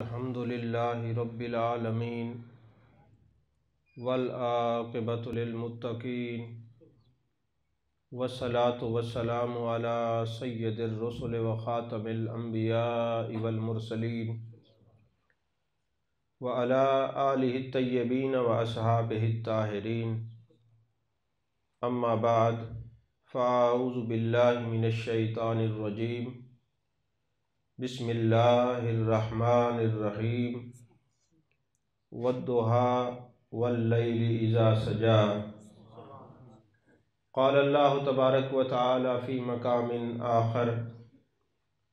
الحمد للہ رب العالمین والعاقبۃ للمتقین والصلاة والسلام علی سید الرسل وخاتم الانبیاء والمرسلین وعلی آلہ الطیبین واصحابہ الطاہرین اما بعد فاعوذ باللہ من الشیطان الرجیم بسم اللہ الرحمن الرحیم والضحیٰ واللیل اذا سجا قال اللہ تبارک و تعالی فی مقام آخر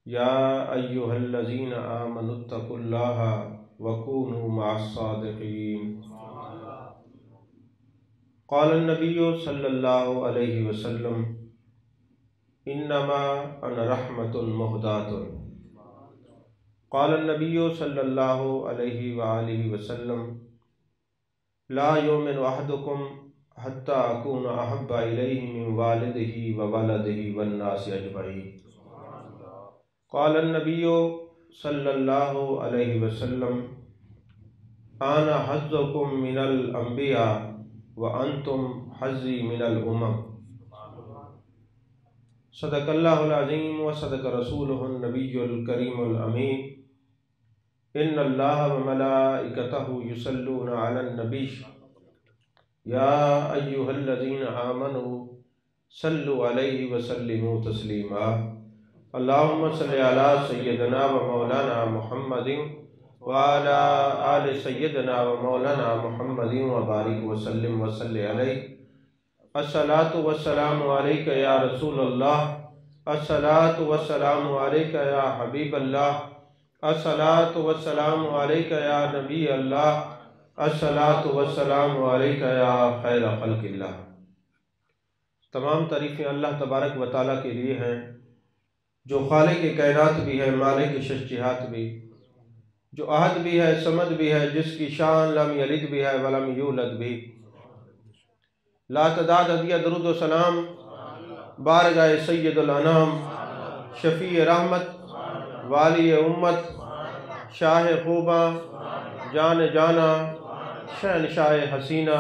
یا ایہا الذین آمنوا اتقوا اللہ وکونوا مع الصادقین قال النبی صلی اللہ علیہ وسلم انما انا رحمت مہداۃ قال النبی صلی اللہ علیہ وآلہ وسلم لا یؤمن احدکم حتی اکون احب الیہ من والدہ وولدہ والناس اجمعین قال النبی صلی اللہ علیہ وسلم انا حظکم من الانبیاء وانتم حظی من الامم صدق اللہ العظیم وصدق رسولہ النبی الکریم الامین ان اللہ وملائکتہ یصلون علی النبی یا ایہا الذین آمنوا صلوا علیہ وسلموا تسلیما اللہم صلی علی سیدنا و مولانا محمد وعلی آل سیدنا و مولانا محمد وبارک وسلم وصلی علیہ الصلاة والسلام علیک یا رسول اللہ الصلاة والسلام علیک یا حبیب اللہ الصلاة والسلام علیک یا نبی اللہ الصلاة والسلام علیک یا خیر خلق اللہ۔ تمام تعریفیں اللہ تبارک و تعالیٰ کے لیے ہیں جو خالق کائنات بھی ہے، مالک شش جہات بھی، جو احد بھی ہے، صمد بھی ہے، جس کی شان لم یلد بھی ہے ولم یولد بھی۔ لا تعداد ہدیہ درود و سلام بارگاہ سید الانام، شفیع رحمت، والی امت، شاہ خوباں، جان جانا، شہنشاہ حسینہ،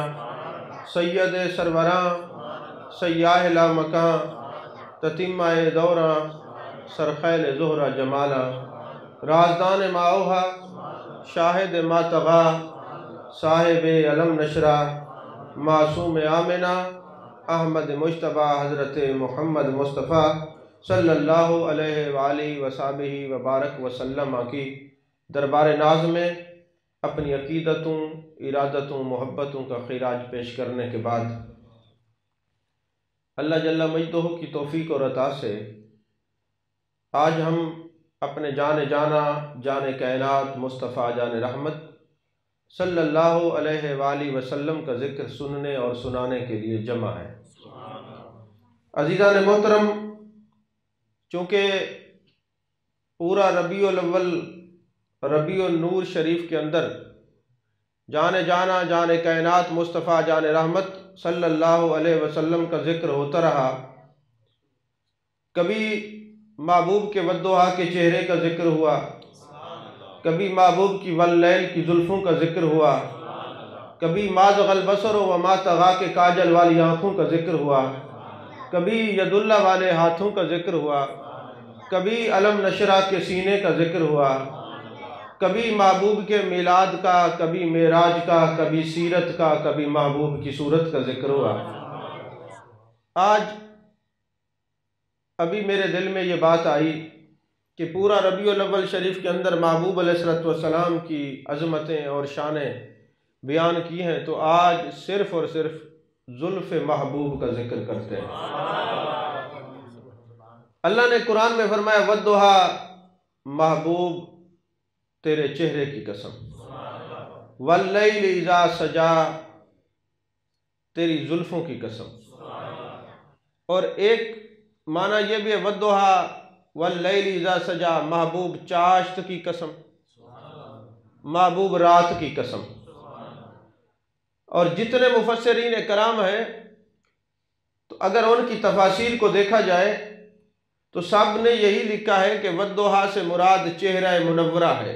سید سروراں، سیاہ لامکاں، تتمہ دوراں، سرخیل زہرہ جمالا، رازدان ماؤہا، شاہد ماتغا، صاحب علم نشرہ، معصوم آمنہ، احمد مجتبی حضرت محمد مصطفیٰ صلی اللہ علیہ وآلہ وصحبہ وبارک وسلم کی دربار ناز میں اپنی عقیدتوں، ارادتوں، محبتوں کا خراج پیش کرنے کے بعد اللہ جل مجدہ کی توفیق اور عطا سے آج ہم اپنے جان جانا، جان کائنات، مصطفیٰ جان رحمت صلی اللہ علیہ وآلہ وسلم کا ذکر سننے اور سنانے کے لیے جمع ہے۔ عزیزان محترم، چونکہ پورا ربیع الاول، ربیع النور شریف کے اندر جان جانا، جان کائنات، مصطفیٰ جان رحمت صلی اللہ علیہ وسلم کا ذکر ہوتا رہا، کبھی محبوب کے والضحیٰ کے چہرے کا ذکر ہوا، کبھی محبوب کی واللیل کی زلفوں کا ذکر ہوا، کبھی ما زغ البصر وما طغیٰ کے کاجل والی آنکھوں کا ذکر ہوا، کبھی ید اللہ والے ہاتھوں کا ذکر ہوا، کبھی علم نشرہ کے سینے کا ذکر ہوا، کبھی محبوب کے میلاد کا، کبھی معراج کا، کبھی سیرت کا، کبھی محبوب کی صورت کا ذکر ہوا۔ آج ابھی میرے دل میں یہ بات آئی کہ پورا ربیع الاول شریف کے اندر محبوب علیہ السلام کی عظمتیں اور شانیں بیان کی ہیں، تو آج صرف اور صرف زلف محبوب کا ذکر کرتے ہیں۔ اللہ نے قرآن میں فرمایا والضحیٰ، محبوب تیرے چہرے کی قسم، واللیل اذا سجا، تیری زلفوں کی قسم۔ اور ایک معنی یہ بھی ہے والضحیٰ واللیل اذا سجا، محبوب چاشت کی قسم، محبوب رات کی قسم۔ اور جتنے مفسرین کرام ہیں تو اگر ان کی تفاسیر کو دیکھا جائے تو سب نے یہی لکھا ہے کہ والضحیٰ سے مراد چہرہ منورہ ہے،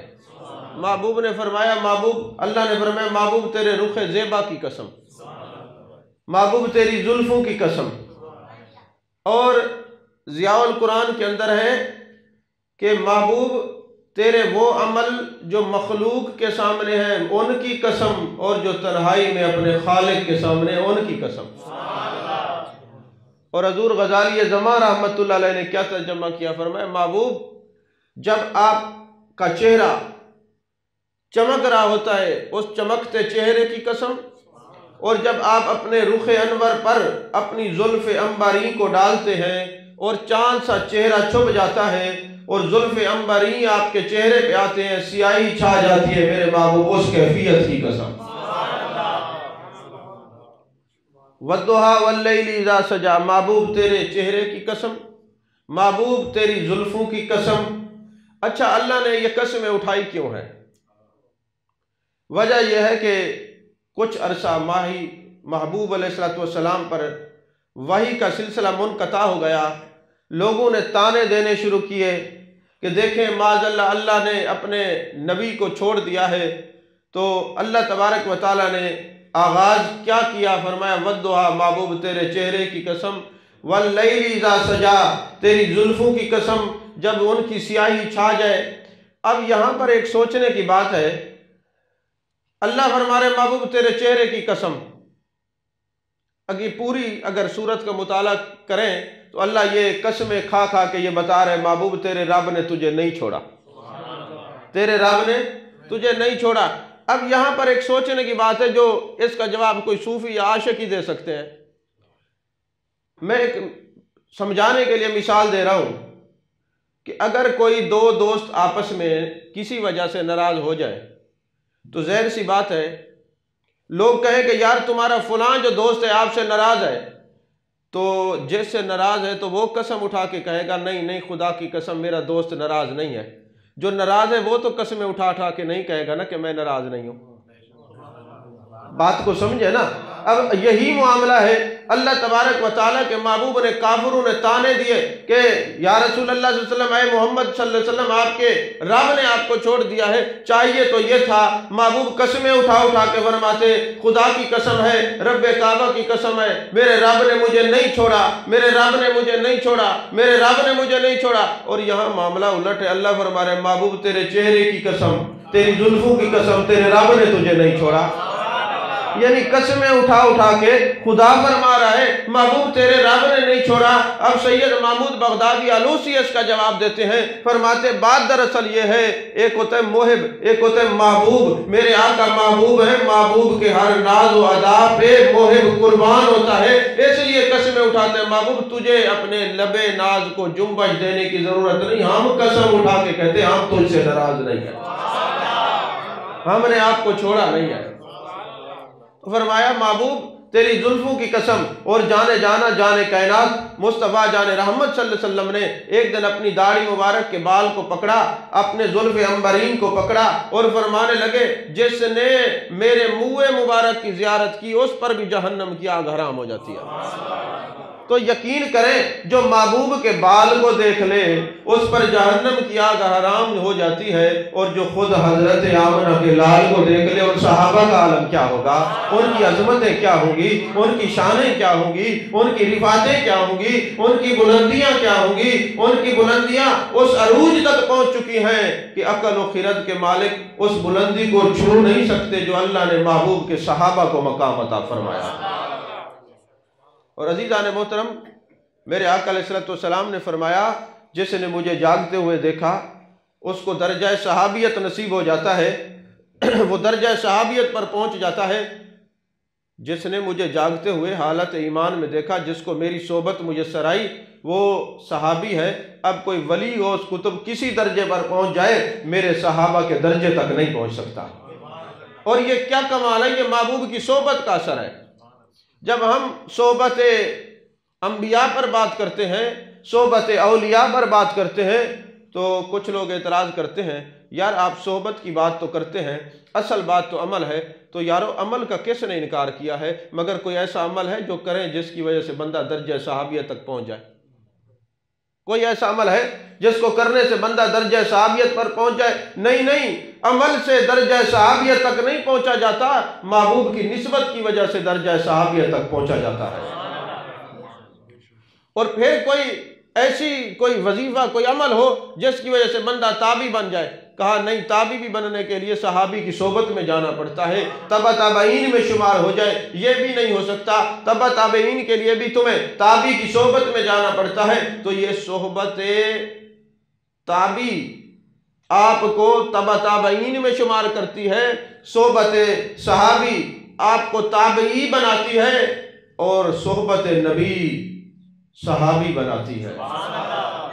محبوب نے فرمایا محبوب، اللہ نے فرمایا محبوب تیرے رخ زیبا کی قسم، محبوب تیری زلفوں کی قسم۔ اور ضیاء القرآن کے اندر ہے کہ محبوب تیرے وہ عمل جو مخلوق کے سامنے ہیں ان کی قسم، اور جو تنہائی میں اپنے خالق کے سامنے ان کی قسم۔ اور حضور غزالی زمان رحمت اللہ علیہ نے کیا ترجمہ کیا، فرمایا محبوب جب آپ کا چہرہ چمک رہا ہوتا ہے اس چمکتے چہرے کی قسم، اور جب آپ اپنے رخ انور پر اپنی زلف عنبری کو ڈالتے ہیں اور چاند سا چہرہ چھپ جاتا ہے اور زلف عنبری آپ کے چہرے پہ آتے ہیں، سیاہی چھا جاتی ہے، میرے محبوب اس کیفیت کی قسم۔ وَالضُّحَىٰ وَاللَّيْلِ اِذَا سَجَىٰ، محبوب تیرے چہرے کی قسم، محبوب تیری زلفوں کی قسم۔ اچھا اللہ نے یہ قسمیں اٹھائی کیوں ہے؟ وجہ یہ ہے کہ کچھ عرصہ ماہی محبوب علیہ السلام پر وحی کا سلسلہ منقطع ہو گیا، لوگوں نے تانے دینے شروع کیے کہ دیکھیں معاذ اللہ اللہ نے اپنے نبی کو چھوڑ دیا ہے۔ تو اللہ تبارک و تعالیٰ نے آغاز کیا کیا، فرمایا وَالضُّحَىٰ محبوب تیرے چہرے کی قسم، وَاللَّيْلِ اِذَا سَجَىٰ تیری زلفوں کی قسم جب ان کی سیاہی چھا جائے۔ اب یہاں پر ایک سوچنے کی بات ہے، اللہ فرما رہے محبوب تیرے چہرے کی قسم، اگر صورت کا مطالعہ کریں تو اللہ یہ قسمیں کھا کھا کے یہ بتا رہے محبوب تیرے رب نے تجھے نہیں چھوڑا، تیرے رب نے تجھے نہیں چھوڑا۔ اب یہاں پر ایک سوچنے کی بات ہے جو اس کا جواب کوئی صوفی یا عاشق ہی دے سکتے ہیں۔ میں ایک سمجھانے کے لیے مثال دے رہا ہوں کہ اگر کوئی دو دوست آپس میں کسی وجہ سے ناراض ہو جائے تو ظاہر سی بات ہے لوگ کہیں کہ یار تمہارا فلاں جو دوست ہے آپ سے ناراض ہے، تو جس سے ناراض ہے تو وہ قسم اٹھا کے کہے گا نہیں نہیں خدا کی قسم میرا دوست ناراض نہیں ہے، جو ناراض ہے وہ تو قسمیں اٹھا کے نہیں کہے گا نا کہ میں ناراض نہیں ہوں۔ بات کو سمجھے نا؟ اب یہی معاملہ ہے، اللہ تبارک و تعالیٰ کے محبوب نے کافروں نے تانے دیے کہ یا رسول اللہ صلی اللہ علیہ وسلم، اے محمد صلی اللہ علیہ وسلم آپ کے رب نے آپ کو چھوڑ دیا ہے، چاہیے تو یہ تھا محبوب قسمیں اٹھا کے فرماتے خدا کی قسم ہے، رب کعبہ کی قسم ہے، میرے رب نے مجھے نہیں چھوڑا، میرے رب نے مجھے نہیں چھوڑا، میرے رب نے مجھے نہیں چھوڑا۔ اور یہاں معاملہ الٹ ہے، اللہ فرما رہے محبوب تیرے چہرے کی قسم، تیری زلفوں کی قسم، تیرے رب نے تجھے نہیں چھوڑا۔ یعنی قسمیں اٹھا کے خدا فرما رہا ہے محبوب تیرے رب نے نہیں چھوڑا۔ اب سید محمود بغدادی آلوسی اس کا جواب دیتے ہیں، فرماتے بات دراصل یہ ہے، ایک ہوتا ہے محب، ایک ہوتا ہے محبوب، میرے آقا محبوب ہے، محبوب کے ہر ناز و ادا پہ محب قربان ہوتا ہے، اس لیے قسمیں اٹھاتے ہیں محبوب تجھے اپنے لبے ناز کو جنبش دینے کی ضرورت نہیں، ہم قسم اٹھا کے کہتے ہیں ہم تجھ سے ناراض نہیں ہیں، ہم نے آپ کو چھوڑا نہیں ہے۔ فرمایا محبوب تیری زلفوں کی قسم، اور جانے جانا جانے کائنات مصطفیٰ جان رحمت صلی اللہ علیہ وسلم نے ایک دن اپنی داڑھی مبارک کے بال کو پکڑا، اپنے زلف عنبرین کو پکڑا اور فرمانے لگے جس نے میرے منہ مبارک کی زیارت کی اس پر بھی جہنم کی آگ حرام ہو جاتی ہے۔ تو یقین کریں جو محبوب کے بال کو دیکھ لے اس پر جہنم کی آگ حرام ہو جاتی ہے، اور جو خود حضرت آمنہ کے لال کو دیکھ لے اور صحابہ کا عالم کیا ہوگا، ان کی عظمتیں کیا ہوں گی، ان کی شانیں کیا ہوں گی، ان کی رفعتیں کیا ہوں گی، ان کی بلندیاں کیا ہوں گی۔ ان کی بلندیاں اس عروج تک پہنچ چکی ہیں کہ عقل و خرد کے مالک اس بلندی کو چھو نہیں سکتے جو اللہ نے محبوب کے صحابہ کو مقام عطا فرمایا۔ اور عزیزان محترم، میرے آقا علیہ السلام نے فرمایا جس نے مجھے جاگتے ہوئے دیکھا اس کو درجہ صحابیت نصیب ہو جاتا ہے، وہ درجہ صحابیت پر پہنچ جاتا ہے۔ جس نے مجھے جاگتے ہوئے حالت ایمان میں دیکھا، جس کو میری صحبت میسر آئی، وہ صحابی ہے۔ اب کوئی ولی ہو اس کتب کسی درجے پر پہنچ جائے، میرے صحابہ کے درجے تک نہیں پہنچ سکتا۔ اور یہ کیا کمال ہے، یہ محبوب کی صحبت کا اثر ہے۔ جب ہم صحبت انبیاء پر بات کرتے ہیں، صحبت اولیاء پر بات کرتے ہیں، تو کچھ لوگ اعتراض کرتے ہیں یار آپ صحبت کی بات تو کرتے ہیں، اصل بات تو عمل ہے، تو یارو عمل کا کس نے انکار کیا ہے، مگر کوئی ایسا عمل ہے جو کریں جس کی وجہ سے بندہ درجہ صحابیت تک پہنچ جائے۔ کوئی ایسا عمل ہے جس کو کرنے سے بندہ درجہ صحابیت پر پہنچ جائے؟ نہیں، عمل سے درجہ صحابیت تک نہیں پہنچا جاتا، محبوب کی نسبت کی وجہ سے درجہ صحابیت تک پہنچا جاتا ہے۔ اور پھر کوئی وظیفہ، کوئی عمل ہو جس کی وجہ سے بندہ تابعی بن جائے، کہا نہیں، تابعی بھی بننے کے لیے صحابی کی صحبت میں جانا پڑتا ہے، تبع تابعین میں شمار ہو جائے، یہ بھی نہیں ہو سکتا، تبع تابعین کے لیے بھی تمہیں تابعی کی صحبت میں جانا پڑتا ہے۔ تو یہ صحبت تابعی آپ کو تبع تابعین میں شمار کرتی ہے، صحبت صحابی آپ کو تابعی بناتی ہے، اور صحبت نبی صحابی بناتی ہے۔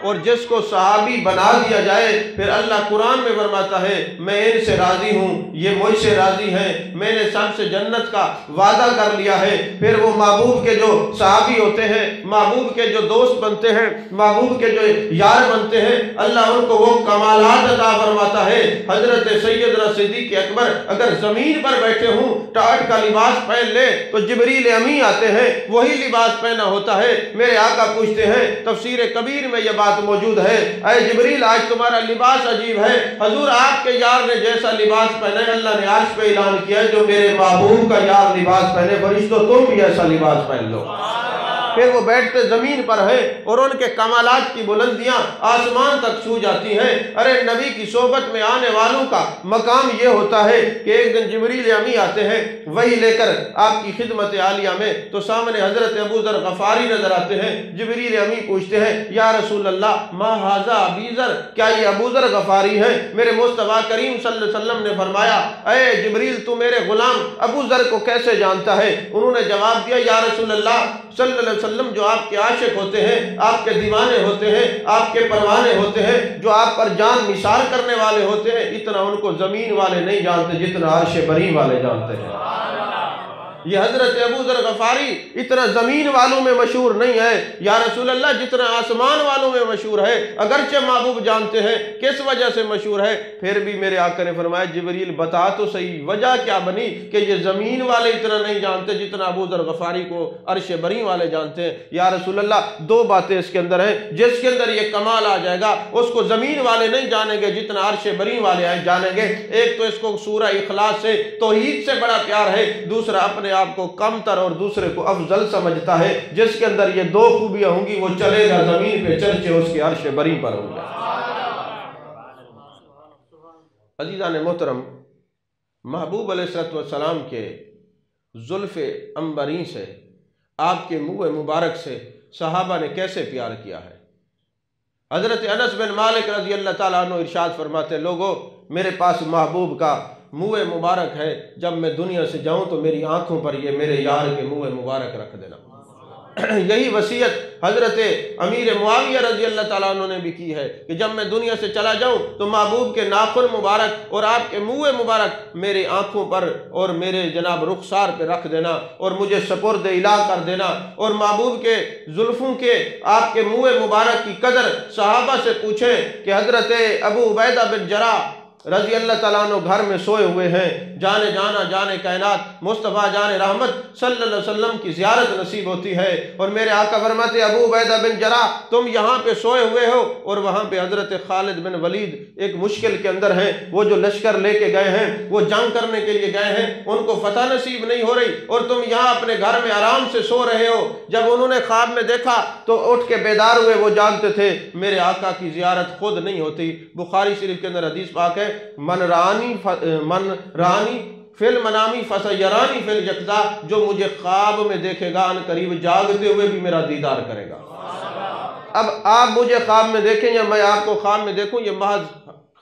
اور جس کو صحابی بنا دیا جائے، پھر اللہ قرآن میں فرماتا ہے میں ان سے راضی ہوں، یہ مجھ سے راضی ہیں، میں نے سب سے جنت کا وعدہ کر لیا ہے۔ پھر وہ محبوب کے جو صحابی ہوتے ہیں، محبوب کے جو دوست بنتے ہیں، محبوب کے جو یار بنتے ہیں، اللہ ان کو وہ کمالات عطا فرماتا ہے۔ حضرت سیدنا صدیق اکبر اگر زمین پر بیٹھے ہوں، ٹاٹ کا لباس پہن لے تو جبریل امی آتے ہیں، وہی لباس پہنا ہوتا ہے۔ میرے آقا پوچھتے ہیں، تفسیر کبیر میں یہ بات موجود ہے، اے جبریل آج تمہارا لباس عجیب ہے، حضور آپ کے یار نے جیسا لباس پہنا ہے، اللہ نے عرش پہ اعلان کیا ہے جو میرے محبوب کا یار لباس پہنے، فرشتوں تم بھی ایسا لباس پہن لو۔ پھر وہ بیٹھتے زمین پر ہیں اور ان کے کمالات کی بلندیاں آسمان تک چھو جاتی ہیں۔ ارے نبی کی صحبت میں آنے والوں کا مقام یہ ہوتا ہے کہ ایک دن جبریل امی آتے ہیں وہی لے کر آپ کی خدمت عالیہ میں، تو سامنے حضرت ابو ذر غفاری نظر آتے ہیں۔ جبریل امی پوچھتے ہیں یا رسول اللہ ما ھذا ابی ذر، کیا یہ ابو ذر غفاری ہیں؟ میرے مصطفیٰ کریم صلی اللہ علیہ وسلم نے فرمایا اے جبریل تو میرے غلام ابو ذر کو کیسے جانتا ہے؟ انہوں نے جواب دیا یا رسول اللہ صلی اللہ علیہ وسلم جو آپ کے عاشق ہوتے ہیں، آپ کے دیوانے ہوتے ہیں، آپ کے پروانے ہوتے ہیں، جو آپ پر جان نثار کرنے والے ہوتے ہیں، اتنا ان کو زمین والے نہیں جانتے جتنا عرش بری والے جانتے ہیں۔ یہ حضرت ابو ذر غفاری اتنا زمین والوں میں مشہور نہیں ہے یا رسول اللہ جتنا آسمان والوں میں مشہور ہے، اگرچہ محبوب جانتے ہیں کس وجہ سے مشہور ہے، پھر بھی میرے آقا نے فرمایا جبریل بتا تو صحیح وجہ کیا بنی کہ یہ زمین والے اتنا نہیں جانتے جتنا ابو ذر غفاری کو عرش بری والے جانتے ہیں۔ یا رسول اللہ دو باتیں اس کے اندر ہیں، جس کے اندر یہ کمال آ جائے گا اس کو زمین والے نہیں جانیں گے جتنا عرش بری والے جانیں گے۔ ایک تو اس کو سورہ اخلاص سے توحید سے بڑا پیار ہے، دوسرا اپنے آپ کو کم تر اور دوسرے کو افضل سمجھتا ہے۔ جس کے اندر یہ دو خوبیاں ہوں گی وہ چلے گا زمین پہ چرچے اس کے عرش بری پر ہوں گے۔ عزیزان محترم، محبوب علیہ السلام کے زلف عنبرین سے، آپ کے منہ مبارک سے صحابہ نے کیسے پیار کیا ہے۔ حضرت انس بن مالک رضی اللہ تعالیٰ عنہ ارشاد فرماتے ہیں لوگو میرے پاس محبوب کا منہ مبارک ہے، جب میں دنیا سے جاؤں تو میری آنکھوں پر یہ میرے یار کے منہ مبارک رکھ دینا۔ یہی وصیت حضرت امیر معاویہ رضی اللہ تعالیٰ عنہ نے بھی کی ہے کہ جب میں دنیا سے چلا جاؤں تو محبوب کے ناخن مبارک اور آپ کے منہ مبارک میری آنکھوں پر اور میرے جناب رخسار پہ رکھ دینا اور مجھے سپرد الہ کر دینا۔ اور محبوب کے زلفوں کے آپ کے منہ مبارک کی قدر صحابہ سے پوچھیں کہ حضرت ابو عبیدہ بن جراح رضی اللہ تعالیٰ عنہ گھر میں سوئے ہوئے ہیں، جانے جانا جانے کائنات مصطفیٰ جان رحمت صلی اللہ علیہ وسلم کی زیارت نصیب ہوتی ہے، اور میرے آقا فرماتے ابو عبیدہ بن جراح تم یہاں پہ سوئے ہوئے ہو اور وہاں پہ حضرت خالد بن ولید ایک مشکل کے اندر ہیں، وہ جو لشکر لے کے گئے ہیں، وہ جنگ کرنے کے لیے گئے ہیں، ان کو فتح نصیب نہیں ہو رہی اور تم یہاں اپنے گھر میں آرام سے سو رہے ہو۔ جب انہوں نے خواب میں دیکھا تو اٹھ کے بیدار ہوئے، وہ جانتے تھے میرے آقا کی زیارت خود نہیں ہوتی۔ بخاری شریف کے اندر حدیث پاک ہے من رانی فی المنامی فسیرانی فی الیقظہ، جو مجھے خواب میں دیکھے گا ان قریب جاگتے ہوئے بھی میرا دیدار کرے گا۔ اب آپ مجھے خواب میں دیکھیں یا میں آپ کو خواب میں دیکھوں، یہ محض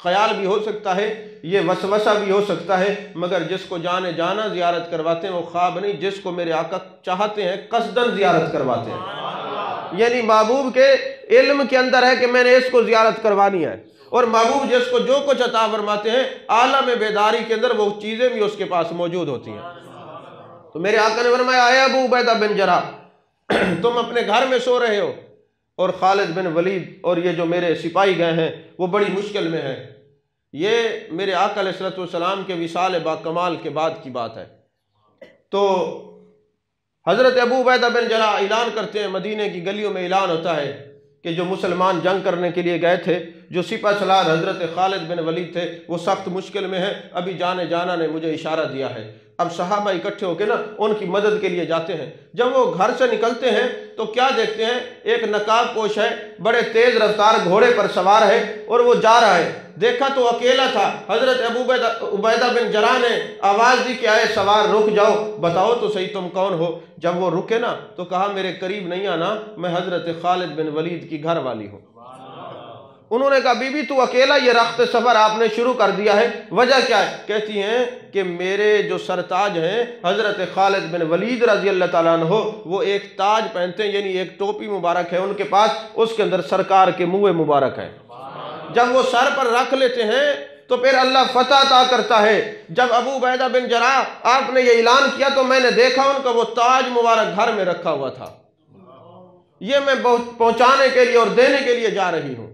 خیال بھی ہو سکتا ہے، یہ وسوسہ بھی ہو سکتا ہے، مگر جس کو جانے جانا زیارت کرواتے ہیں وہ خواب نہیں، جس کو میرے آقا چاہتے ہیں قصداً زیارت کرواتے ہیں۔ یعنی محبوب کے علم کے اندر ہے کہ میں نے اس کو زیارت کروانی ہے، اور محبوب جس کو جو کچھ عطا فرماتے ہیں عالم بیداری کے اندر وہ چیزیں بھی اس کے پاس موجود ہوتی ہیں۔ تو میرے آقا نے فرمایا اے ابو عبیدہ بن جراح تم اپنے گھر میں سو رہے ہو اور خالد بن ولید اور یہ جو میرے سپاہی گئے ہیں وہ بڑی مشکل میں ہیں۔ یہ میرے آقا علیہ السلام کے وصال با کمال کے بعد کی بات ہے۔ تو حضرت ابو عبیدہ بن جراح اعلان کرتے ہیں، مدینے کی گلیوں میں اعلان ہوتا ہے کہ جو مسلمان جنگ کرنے کے لیے گئے تھے، جو سپہ سالار حضرت خالد بن ولید تھے، وہ سخت مشکل میں ہیں، ابھی جانے جانا نے مجھے اشارہ دیا ہے۔ اب صحابہ اکٹھے ہو کے نا ان کی مدد کے لیے جاتے ہیں۔ جب وہ گھر سے نکلتے ہیں تو کیا دیکھتے ہیں؟ ایک نقاب پوش ہے، بڑے تیز رفتار گھوڑے پر سوار ہے اور وہ جا رہا ہے۔ دیکھا تو اکیلا تھا۔ حضرت ابو عبیدہ بن جراح نے آواز دی کہ آئے سوار رک جاؤ، بتاؤ تو صحیح تم کون ہو؟ جب وہ رکے نا تو کہا میرے قریب نہیں آنا، میں حضرت خالد بن ولید کی گھر والی ہوں۔ انہوں نے کہا بی بی تو اکیلا یہ رخت سفر آپ نے شروع کر دیا ہے، وجہ کیا ہے؟ کہتی ہیں کہ میرے جو سرتاج ہیں حضرت خالد بن ولید رضی اللہ تعالیٰ عنہ، وہ ایک تاج پہنتے ہیں، یعنی ایک ٹوپی مبارک ہے ان کے پاس، اس کے اندر سرکار کے منہ مبارک ہے۔ جب وہ سر پر رکھ لیتے ہیں تو پھر اللہ فتح عطا کرتا ہے۔ جب ابو عبیدہ بن جراح آپ نے یہ اعلان کیا تو میں نے دیکھا ان کا وہ تاج مبارک گھر میں رکھا ہوا تھا، یہ میں پہنچانے کے لیے اور دینے کے لیے جا رہی ہوں۔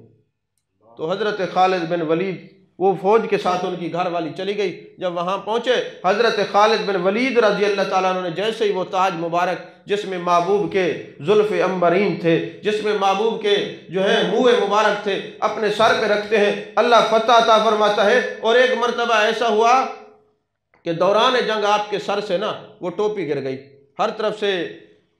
تو حضرت خالد بن ولید وہ فوج کے ساتھ ان کی گھر والی چلی گئی۔ جب وہاں پہنچے حضرت خالد بن ولید رضی اللہ تعالیٰ عنہ نے جیسے ہی وہ تاج مبارک جس میں محبوب کے زلف عنبرین تھے، جس میں محبوب کے جو ہے منہ مبارک تھے، اپنے سر پہ رکھتے ہیں، اللہ فتح عطا فرماتا ہے۔ اور ایک مرتبہ ایسا ہوا کہ دوران جنگ آپ کے سر سے نا وہ ٹوپی گر گئی، ہر طرف سے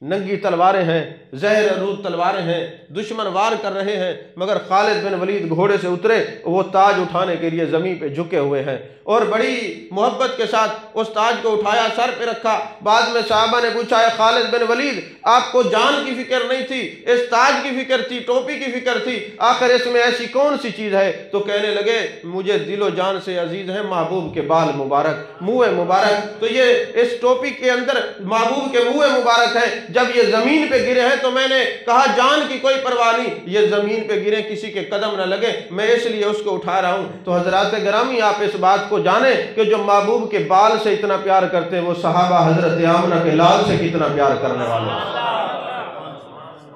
ننگی تلواریں ہیں، زہر آلود تلواریں ہیں، دشمن وار کر رہے ہیں، مگر خالد بن ولید گھوڑے سے اترے، وہ تاج اٹھانے کے لیے زمین پہ جھکے ہوئے ہیں اور بڑی محبت کے ساتھ اس تاج کو اٹھایا، سر پہ رکھا۔ بعد میں صحابہ نے پوچھا ہے خالد بن ولید آپ کو جان کی فکر نہیں تھی، اس تاج کی فکر تھی، ٹوپی کی فکر تھی، آخر اس میں ایسی کون سی چیز ہے؟ تو کہنے لگے مجھے دل و جان سے عزیز ہے محبوب کے بال مبارک، منہ مبارک، تو یہ اس ٹوپی کے اندر محبوب کے منہ مبارک ہے۔ جب یہ زمین پہ گرے ہیں تو میں نے کہا جان کی کوئی پرواہ نہیں، یہ زمین پہ گرے کسی کے قدم نہ لگے، میں اس لیے اس کو اٹھا رہا ہوں۔ تو حضرات گرامی آپ اس بات کو جانیں کہ جو محبوب کے بال سے اتنا پیار کرتے ہیں وہ صحابہ حضرت آمنہ کے لال سے کتنا پیار کرنے والے ہیں،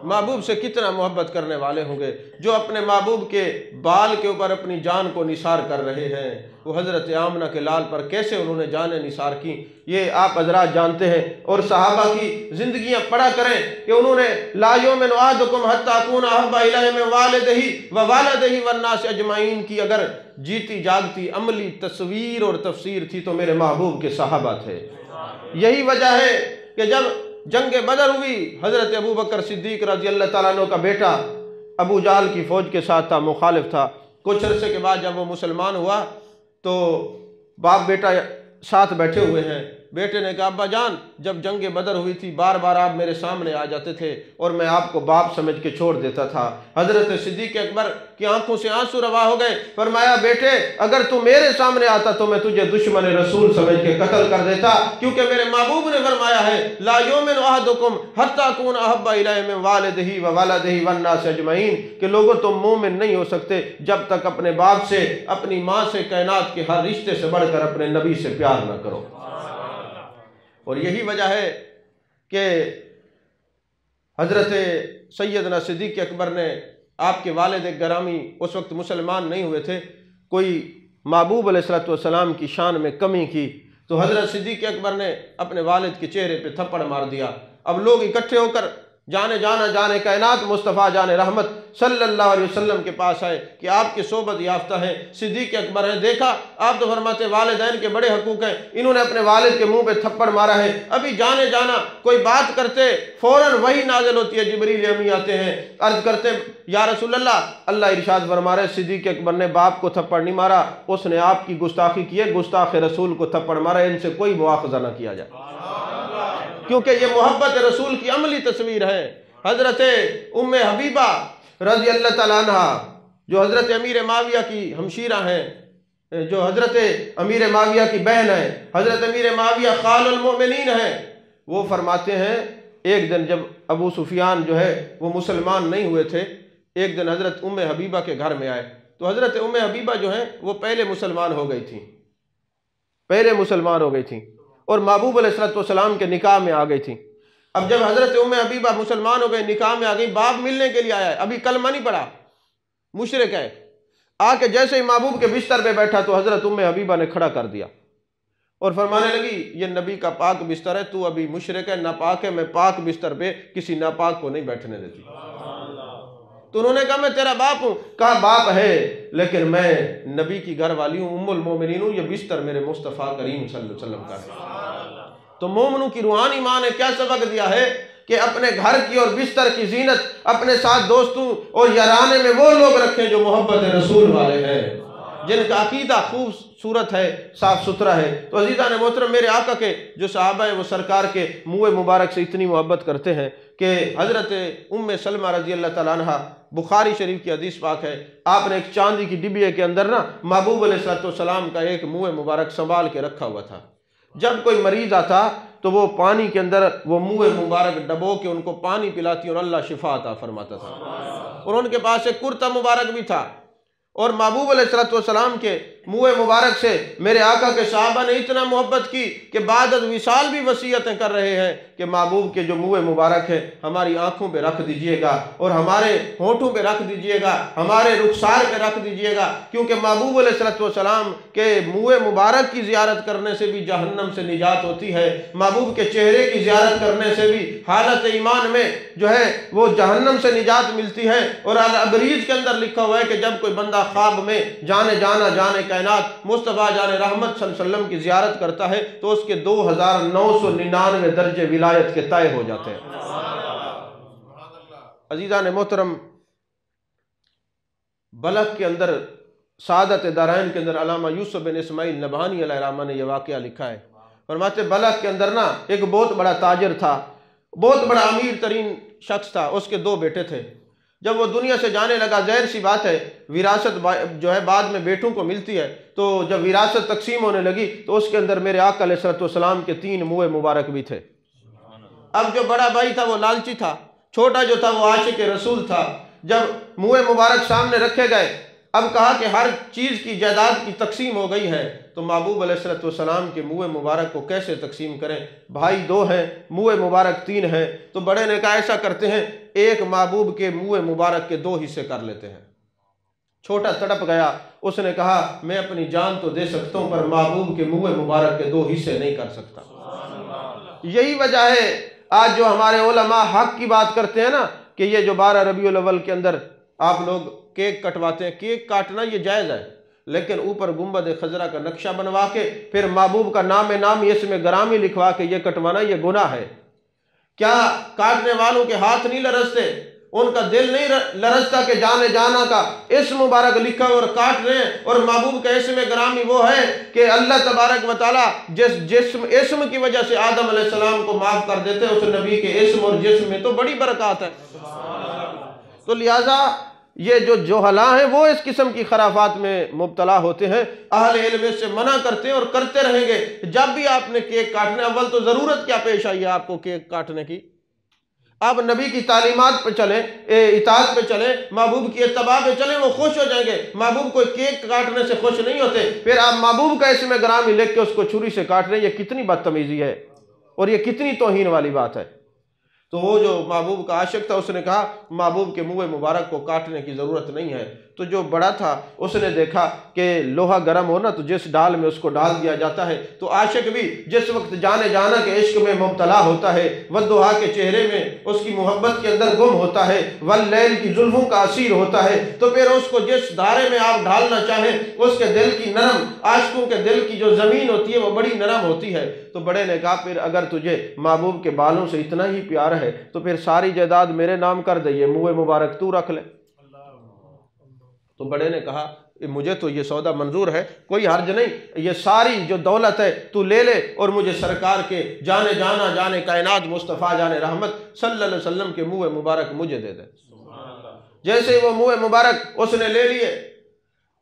محبوب سے کتنا محبت کرنے والے ہوں گے۔ جو اپنے محبوب کے بال کے اوپر اپنی جان کو نثار کر رہے ہیں، وہ حضرت آمنہ کے لال پر کیسے انہوں نے جانیں نثار کی، یہ آپ حضرات جانتے ہیں۔ اور صحابہ کی زندگیاں پڑھا کریں کہ انہوں نے لا یؤمن احدکم حتی اکون احب الیہ من والدہ ووالدہ والناس اجمعین کی اگر جیتی جاگتی عملی تصویر اور تفسیر تھی تو میرے محبوب کے صحابہ تھے۔ یہی وجہ ہے کہ جب جنگ بدر ہوئی، حضرت ابو بکر صدیق رضی اللہ تعالیٰ عنہ کا بیٹا ابو جہل کی فوج کے ساتھ تھا، مخالف تھا۔ کچھ عرصے کے بعد جب وہ مسلمان ہوا تو باپ بیٹا ساتھ بیٹھے ہوئے ہیں، بیٹے نے کہا ابا جان جب جنگ بدر ہوئی تھی بار بار آپ میرے سامنے آ جاتے تھے اور میں آپ کو باپ سمجھ کے چھوڑ دیتا تھا۔ حضرت صدیق اکبر کی آنکھوں سے آنسو روا ہو گئے، فرمایا بیٹے اگر تو میرے سامنے آتا تو میں تجھے دشمن رسول سمجھ کے قتل کر دیتا، کیونکہ میرے محبوب نے فرمایا ہے لا یؤمن احدکم حتی اکون احب الیہ من والدہ وولدہ والناس اجمعین، کہ لوگوں تم مومن نہیں ہو سکتے جب تک اپنے باپ سے، اپنی ماں سے، کائنات کے ہر رشتے سے بڑھ کر اپنے نبی سے پیار نہ کرو۔ اور یہی وجہ ہے کہ حضرت سیدنا صدیق اکبر نے آپ کے والد گرامی اس وقت مسلمان نہیں ہوئے تھے، کوئی محبوب علیہ السلام کی شان میں کمی کی تو حضرت صدیق اکبر نے اپنے والد کے چہرے پہ تھپڑ مار دیا۔ اب لوگ اکٹھے ہو کر جانے کائنات مصطفیٰ جان رحمت صلی اللہ علیہ وسلم کے پاس آئے کہ آپ کی صحبت یافتہ ہیں، صدیق اکبر ہیں، دیکھا آپ تو فرماتے والدین کے بڑے حقوق ہیں، انہوں نے اپنے والد کے منہ پہ تھپڑ مارا ہے۔ ابھی جانا کوئی بات کرتے فوراً وحی نازل ہوتی ہے، جبریل امی آتے ہیں، عرض کرتے یا رسول اللہ، اللہ ارشاد فرما رہے صدیق اکبر نے باپ کو تھپڑ نہیں مارا، اس نے آپ کی گستاخی کی ہے، گستاخ رسول کو تھپڑ مارا، ان سے کوئی مواخذہ نہ کیا جائے، کیونکہ یہ محبت رسول کی عملی تصویر ہے۔ حضرت ام حبیبہ رضی اللہ تعالیٰ عنہ جو حضرت امیر معاویہ کی ہمشیرہ ہیں، جو حضرت امیر معاویہ کی بہن ہے، حضرت امیر معاویہ خال المؤمنین ہیں، وہ فرماتے ہیں ایک دن جب ابو سفیان جو ہے وہ مسلمان نہیں ہوئے تھے، ایک دن حضرت ام حبیبہ کے گھر میں آئے تو حضرت ام حبیبہ جو ہیں وہ پہلے مسلمان ہو گئی تھیں اور محبوب علیہ السلام کے نکاح میں آ گئی تھیں۔ اب جب حضرت ام حبیبہ مسلمان ہو گئی، نکاح میں آ گئی، باپ ملنے کے لیے آیا ہے، ابھی کلمہ نہیں پڑھا، مشرک ہے، آ کے جیسے ہی محبوب کے بستر پہ بیٹھا تو حضرت ام حبیبہ نے کھڑا کر دیا اور فرمانے لگی یہ نبی کا پاک بستر ہے، تو ابھی مشرک ہے، ناپاک ہے، میں پاک بستر پہ کسی ناپاک کو نہیں بیٹھنے دیتی۔ تو انہوں نے کہا میں تیرا باپ ہوں. کہا باپ ہے لیکن میں نبی کی گھر والی ہوں، ام المومنین ہوں، یہ بستر میرے مصطفیٰ کریم صلی اللہ علیہ وسلم کا ہے. تو مومنوں کی روحانی ماں نے کیا سبق دیا ہے کہ اپنے گھر کی اور بستر کی زینت اپنے ساتھ دوستوں اور یارانے میں وہ لوگ رکھیں جو محبت رسول والے ہیں، جن کا عقیدہ خوبصورت ہے، صاف ستھرا ہے. تو عزیزان محترم، میرے آقا کے جو صحابہ ہیں وہ سرکار کے منہ مبارک سے اتنی محبت کرتے ہیں کہ حضرت ام سلمہ رضی اللہ تعالیٰ عنہ، بخاری شریف کی حدیث پاک ہے، آپ نے ایک چاندی کی ڈبے کے اندر نا محبوب علیہ السلام کا ایک منہ مبارک سنبھال کے رکھا ہوا تھا. جب کوئی مریض آتا تو وہ پانی کے اندر وہ منہ مبارک ڈبو کے ان کو پانی پلاتی اور اللہ شفا عطا فرماتا تھا. اور ان کے پاس ایک کرتا مبارک بھی تھا. اور محبوب علیہ السلام کے منہ مبارک سے میرے آقا کے صحابہ نے اتنا محبت کی کہ بعد از وصال بھی وصیتیں کر رہے ہیں کہ محبوب کے جو منہ مبارک ہے ہماری آنکھوں پہ رکھ دیجئے گا اور ہمارے ہونٹوں پہ رکھ دیجئے گا، ہمارے رخسار پہ رکھ دیجئے گا، کیونکہ محبوب علیہ السلام کے منہ مبارک کی زیارت کرنے سے بھی جہنم سے نجات ہوتی ہے. محبوب کے چہرے کی زیارت کرنے سے بھی حالت ایمان میں جو ہے وہ جہنم سے نجات ملتی ہے. اور الابریز کے اندر لکھا ہوا ہے کہ جب کوئی بندہ خواب میں جانے کائنات مصطفیٰ جان رحمت صلی اللہ علیہ وسلم کی زیارت کرتا ہے تو اس کے 2999 درجے ولایت کے طے ہو جاتے ہیں. عزیزان محترم، بلخ کے اندر سعادت دارین کے اندر علامہ یوسف بن اسماعیل نبہانی علیہ الرحمہ نے یہ واقعہ لکھا ہے. فرماتے بلخ کے اندر نا ایک بہت بڑا تاجر تھا، بہت بڑا امیر ترین شخص تھا. اس کے 2 بیٹے تھے. جب وہ دنیا سے جانے لگا، ظاہر سی بات ہے وراثت جو ہے بعد میں بیٹوں کو ملتی ہے، تو جب وراثت تقسیم ہونے لگی تو اس کے اندر میرے آقا علیہ السلام کے 3 منہ مبارک بھی تھے. اب جو بڑا بھائی تھا وہ لالچی تھا، چھوٹا جو تھا وہ عاشق رسول تھا. جب منہ مبارک سامنے رکھے گئے، اب کہا کہ ہر چیز کی جائیداد کی تقسیم ہو گئی ہے تو محبوب علیہ السلام کے منہ مبارک کو کیسے تقسیم کریں؟ بھائی 2 ہیں، منہ مبارک 3 ہیں. تو بڑے نے کہا ایسا کرتے ہیں ایک محبوب کے منہ مبارک کے 2 حصے کر لیتے ہیں. چھوٹا تڑپ گیا، اس نے کہا میں اپنی جان تو دے سکتا ہوں پر محبوب کے منہ مبارک کے 2 حصے نہیں کر سکتا. یہی وجہ ہے آج جو ہمارے علماء حق کی بات کرتے ہیں نا کہ یہ جو 12 ربیع الاول کے اندر آپ لوگ کیک کٹواتے ہیں، کیک کاٹنا یہ جائز ہے، لیکن اوپر گنبد خضرا کا نقشہ بنوا کے پھر محبوب کا نام اسم گرامی لکھوا کے یہ کٹوانا یہ گناہ ہے. کیا کاٹنے والوں کے ہاتھ نہیں لرزتے، ان کا دل نہیں لرزتا کہ جانے جانا کا اسم مبارک لکھا اور کاٹ رہے ہیں؟ اور محبوب کا اسم گرامی وہ ہے کہ اللہ تبارک و تعالیٰ جس اسم کی وجہ سے آدم علیہ السلام کو معاف کر دیتے اس نبی کے اسم اور جسم میں تو بڑی برکات ہے. تو لہٰذا یہ جو جوہلاء ہیں وہ اس قسم کی خرافات میں مبتلا ہوتے ہیں. اہل علم اس سے منع کرتے ہیں اور کرتے رہیں گے. جب بھی آپ نے کیک کاٹنے، اول تو ضرورت کیا پیش آئی ہے آپ کو کیک کاٹنے کی؟ آپ نبی کی تعلیمات پہ چلیں، اطاعت پہ چلیں، محبوب کی اتباع پہ چلیں، وہ خوش ہو جائیں گے. محبوب کوئی کیک کاٹنے سے خوش نہیں ہوتے. پھر آپ محبوب کا اسم گرامی لکھ کے اس کو چھری سے کاٹ رہے ہیں، یہ کتنی بدتمیزی ہے اور یہ کتنی توہین والی بات ہے. تو وہ جو محبوب کا عاشق تھا اس نے کہا محبوب کے منہ مبارک کو کاٹنے کی ضرورت نہیں ہے. تو جو بڑا تھا اس نے دیکھا کہ لوہا گرم ہونا تو جس ڈال میں اس کو ڈال دیا جاتا ہے. تو عاشق بھی جس وقت جانے جانا کے عشق میں مبتلا ہوتا ہے، والضحیٰ کے چہرے میں اس کی محبت کے اندر گم ہوتا ہے، واللیل کی زلفوں کا اسیر ہوتا ہے، تو پھر اس کو جس دھارے میں آپ ڈالنا چاہیں اس کے دل کی نرم، عاشقوں کے دل کی جو زمین ہوتی ہے وہ بڑی نرم ہوتی ہے. تو بڑے نے کہا پھر اگر تجھے محبوب کے بالوں سے اتنا ہی پیار ہے تو پھر ساری جائیداد میرے نام کر دے، یہ منہ مبارک تو رکھ لے. تو بڑے نے کہا مجھے تو یہ سودا منظور ہے، کوئی حرج نہیں، یہ ساری جو دولت ہے تو لے لے اور مجھے سرکار کے جانے جانا جانے کائنات مصطفیٰ جان رحمت صلی اللہ علیہ وسلم کے منہ مبارک مجھے دے دے. جیسے وہ منہ مبارک اس نے لے لیے.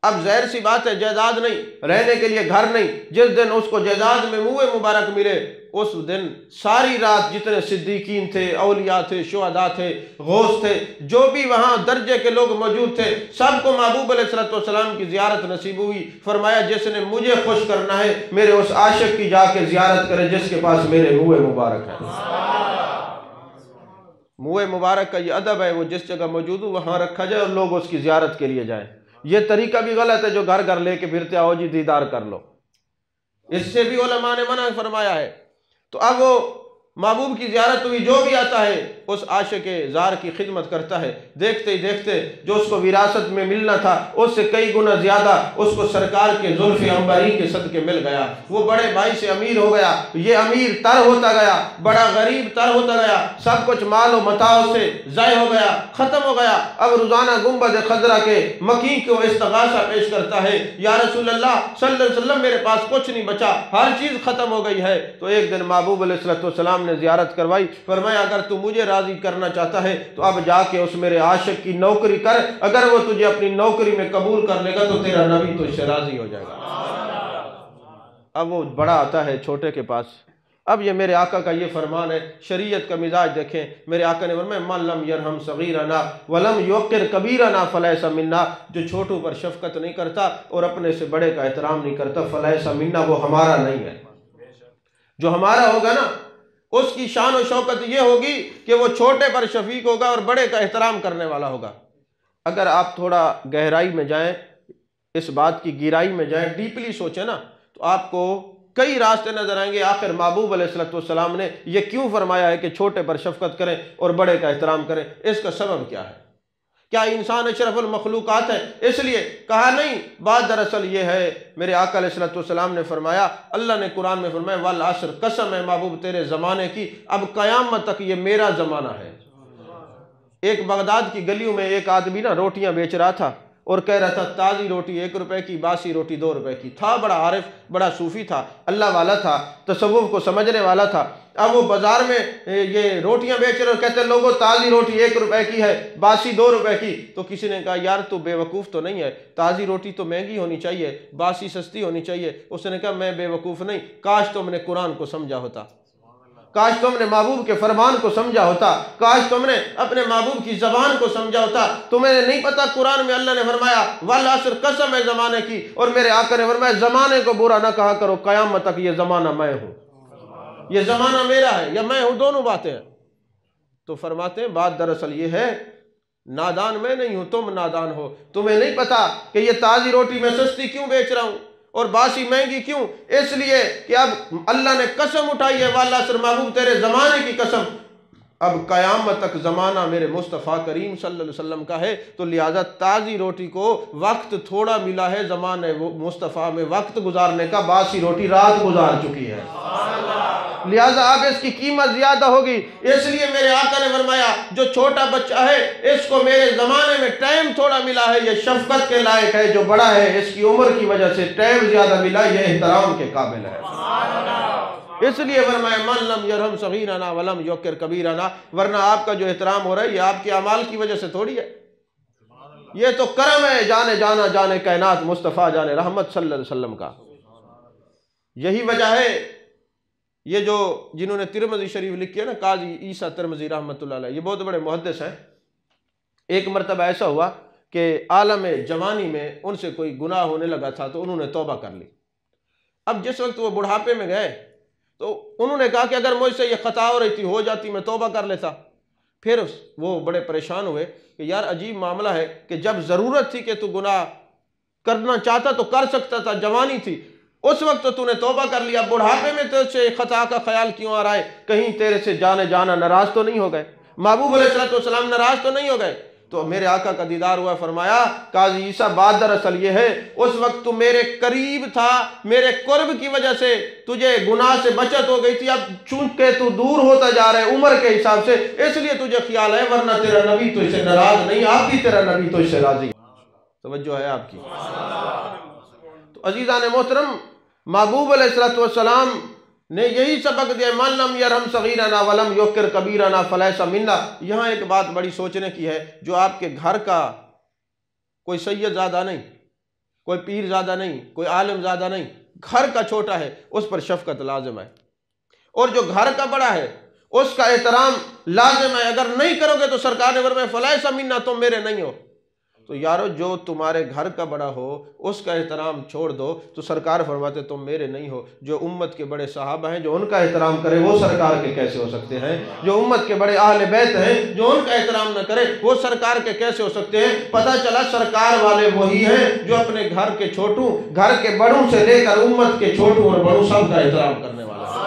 اب ظاہر سی بات ہے جائیداد نہیں، رہنے کے لیے گھر نہیں. جس دن اس کو جائیداد میں منہ مبارک ملے اس دن ساری رات جتنے صدیقین تھے، اولیاء تھے، شہداء تھے، غوث تھے، جو بھی وہاں درجے کے لوگ موجود تھے، سب کو محبوب علیہ السلام کی زیارت نصیب ہوئی. فرمایا جس نے مجھے خوش کرنا ہے میرے اس عاشق کی جا کے زیارت کرے جس کے پاس میرے منہ مبارک ہے. منہ مبارک کا یہ ادب ہے، وہ جس جگہ موجود ہو وہاں رکھا جائے اور لوگ اس کی زیارت کے لیے جائیں. یہ طریقہ بھی غلط ہے جو گھر گھر لے کے پھرتے آؤ جی دیدار کر لو، اس سے بھی علماء نے منع فرمایا ہے. تو اب وہ محبوب کی زیارت ہوئی، جو بھی آتا ہے اس عاشق زار کی خدمت کرتا ہے، دیکھتے ہی دیکھتے جو اس کو وراثت میں ملنا تھا اس سے کئی گنا زیادہ اس کو سرکار کے زلف عنبری کے صدقے مل گیا۔ وہ بڑے بھائی سے امیر ہو گیا، یہ امیر تر ہوتا گیا، بڑا غریب تر ہوتا گیا، سب کچھ مال و متاع سے ضائع ہو گیا، ختم ہو گیا۔ اب روزانہ گنبد خضرا کے مکین کو استغاثہ پیش کرتا ہے، یا رسول اللہ صلی اللہ علیہ وسلم میرے پاس کچھ نہیں بچا، ہر چیز ختم ہو گئی ہے۔ تو ایک دن محبوب علیہ السلام نے زیارت کروائی، فرمایا اگر تو مجھے راضی کرنا چاہتا ہے تو اب جا کے اس میرے عاشق کی نوکری کر، اگر وہ تجھے اپنی نوکری میں قبول کر لے گا تو تیرا نبی تو اس سے راضی ہو جائے گا۔ اب وہ بڑا آتا ہے چھوٹے کے پاس، اب یہ میرے آقا کا یہ فرمان ہے، شریعت کا مزاج دیکھیں، میرے آقا نے فرمایا من لم یرحم صغیرنا ولم یوقر کبیرنا فلیس منا، جو چھوٹوں پر شفقت نہیں کرتا اور اپنے سے بڑے کا احترام نہیں کرتا فلیس منا، وہ ہمارا نہیں ہے۔ جو ہمارا ہوگا نا اس کی شان و شوکت یہ ہوگی کہ وہ چھوٹے پر شفیق ہوگا اور بڑے کا احترام کرنے والا ہوگا۔ اگر آپ تھوڑا گہرائی میں جائیں، اس بات کی گہرائی میں جائیں، ڈیپلی سوچیں نا، تو آپ کو کئی راستے نظر آئیں گے۔ آخر محبوب علیہ السلام نے یہ کیوں فرمایا ہے کہ چھوٹے پر شفقت کریں اور بڑے کا احترام کریں؟ اس کا سبب کیا ہے؟ کیا انسان اشرف المخلوقات ہے اس لیے؟ کہا نہیں، بات دراصل یہ ہے، میرے آقا علیہ السلام نے فرمایا، اللہ نے قرآن میں فرمایا والعصر، قسم ہے محبوب تیرے زمانے کی، اب قیامت تک یہ میرا زمانہ ہے۔ ایک بغداد کی گلیوں میں ایک آدمی نا روٹیاں بیچ رہا تھا اور کہہ رہا تھا تازی روٹی 1 روپے کی، باسی روٹی 2 روپے کی۔ تھا بڑا عارف، بڑا صوفی تھا، اللہ والا تھا، تصوف کو سمجھنے والا تھا۔ اب وہ بازار میں یہ روٹیاں بیچ رہے اور کہتے ہیں لوگوں تازی روٹی 1 روپے کی ہے، باسی 2 روپے کی۔ تو کسی نے کہا یار تو بے وقوف تو نہیں ہے، تازی روٹی تو مہنگی ہونی چاہیے، باسی سستی ہونی چاہیے۔ اس نے کہا میں بے وقوف نہیں، کاش تم نے قرآن کو سمجھا ہوتا، کاش تم نے محبوب کے فرمان کو سمجھا ہوتا، کاش تم نے اپنے محبوب کی زبان کو سمجھا ہوتا۔ تمہیں نہیں پتا قرآن میں اللہ نے فرمایا والعصر، قسم ہے زمانے کی، اور میرے آقا نے فرمایا زمانے کو برا نہ کہا کرو، قیامت تک یہ زمانہ میں ہوں، یہ زمانہ میرا ہے یا میں ہوں، دونوں باتیں ہیں۔ تو فرماتے ہیں بات دراصل یہ ہے، نادان میں نہیں ہوں، تم نادان ہو، تمہیں نہیں پتا کہ یہ تازی روٹی میں سستی کیوں بیچ رہا ہوں اور باسی مہنگی کیوں؟ اس لیے کہ اب اللہ نے قسم اٹھائی ہے والعصر، محبوب تیرے زمانے کی قسم، اب قیامت تک زمانہ میرے مصطفیٰ کریم صلی اللہ علیہ وسلم کا ہے، تو لہٰذا تازی روٹی کو وقت تھوڑا ملا ہے زمانے مصطفیٰ میں وقت گزارنے کا، باسی روٹی رات گزار چکی ہے، لہٰذا اب اس کی قیمت زیادہ ہوگی۔ اس لیے میرے آقا نے فرمایا جو چھوٹا بچہ ہے اس کو میرے زمانے میں ٹائم تھوڑا ملا ہے، یہ شفقت کے لائق ہے، جو بڑا ہے اس کی عمر کی وجہ سے ٹائم زیادہ ملا، یہ احترام کے قابل ہے۔ اس لیے فرمایا من لم یرحم صغیرنا ولم یوقر کبیرنا، ورنہ آپ کا جو احترام ہو رہا ہے یہ آپ کے اعمال کی وجہ سے تھوڑی ہے، یہ تو کرم ہے جانے جانا جانے کائنات مصطفیٰ جانے رحمت صلی اللہ علیہ وسلم کا۔ یہی وجہ ہے یہ جو جنہوں نے ترمذی شریف لکھی ہے نا، قاضی عیسیٰ ترمذی رحمۃ اللہ علیہ، یہ بہت بڑے محدث ہیں۔ ایک مرتبہ ایسا ہوا کہ عالم جوانی میں ان سے کوئی گناہ ہونے لگا تھا تو انہوں نے توبہ کر لی۔ اب جس وقت وہ بڑھاپے میں گئے تو انہوں نے کہا کہ اگر مجھ سے یہ خطا ہو رہی تھی ہو جاتی میں توبہ کر لیتا۔ پھر وہ بڑے پریشان ہوئے کہ یار عجیب معاملہ ہے کہ جب ضرورت تھی کہ تو گناہ کرنا چاہتا تو کر سکتا تھا، جوانی تھی، اس وقت تو نے توبہ کر لیا، بڑھاپے میں تو سے خطا کا خیال کیوں آ رہا ہے؟ کہیں تیرے سے جانے جانا ناراض تو نہیں ہو گئے؟ محبوب علیہ السلام ناراض تو نہیں ہو گئے؟ تو میرے آقا کا دیدار ہوا، فرمایا قاضی عیسیٰ بات دراصل یہ ہے اس وقت تو میرے قریب تھا، میرے قرب کی وجہ سے تجھے گناہ سے بچت ہو گئی تھی، اب چونکہ تو دور ہوتا جا رہا ہے عمر کے حساب سے اس لیے تجھے خیال ہے، ورنہ تیرا نبی تو اس سے ناراض نہیں، آپ بھی تیرا نبی تو اس سے راضی۔ توجہ ہے آپ کی؟ تو عزیزان محترم، محبوب علیہ السلام نے یہی سبق دیا من لم یرحم صغیرنا ولم یوقر کبیرنا فلیس منا۔ یہاں ایک بات بڑی سوچنے کی ہے، جو آپ کے گھر کا کوئی سید زادہ نہیں، کوئی پیر زادہ نہیں، کوئی عالم زادہ نہیں، گھر کا چھوٹا ہے اس پر شفقت لازم ہے، اور جو گھر کا بڑا ہے اس کا احترام لازم ہے۔ اگر نہیں کرو گے تو سرکار نے فرمایا فلیس منا، تم میرے نہیں ہو۔ تو یارو جو تمہارے گھر کا بڑا ہو اس کا احترام چھوڑ دو تو سرکار فرماتے تم میرے نہیں ہو۔ جو امت کے بڑے صحابہ ہیں جو ان کا احترام کرے وہ سرکار کے کیسے ہو سکتے ہیں؟ جو امت کے بڑے اہل بیت ہیں جو ان کا احترام نہ کرے وہ سرکار کے کیسے ہو سکتے ہیں؟ پتہ چلا سرکار والے وہی ہیں جو اپنے گھر کے چھوٹوں، گھر کے بڑوں سے لے کر امت کے چھوٹوں اور بڑوں سب کا احترام کرنے والا ہے۔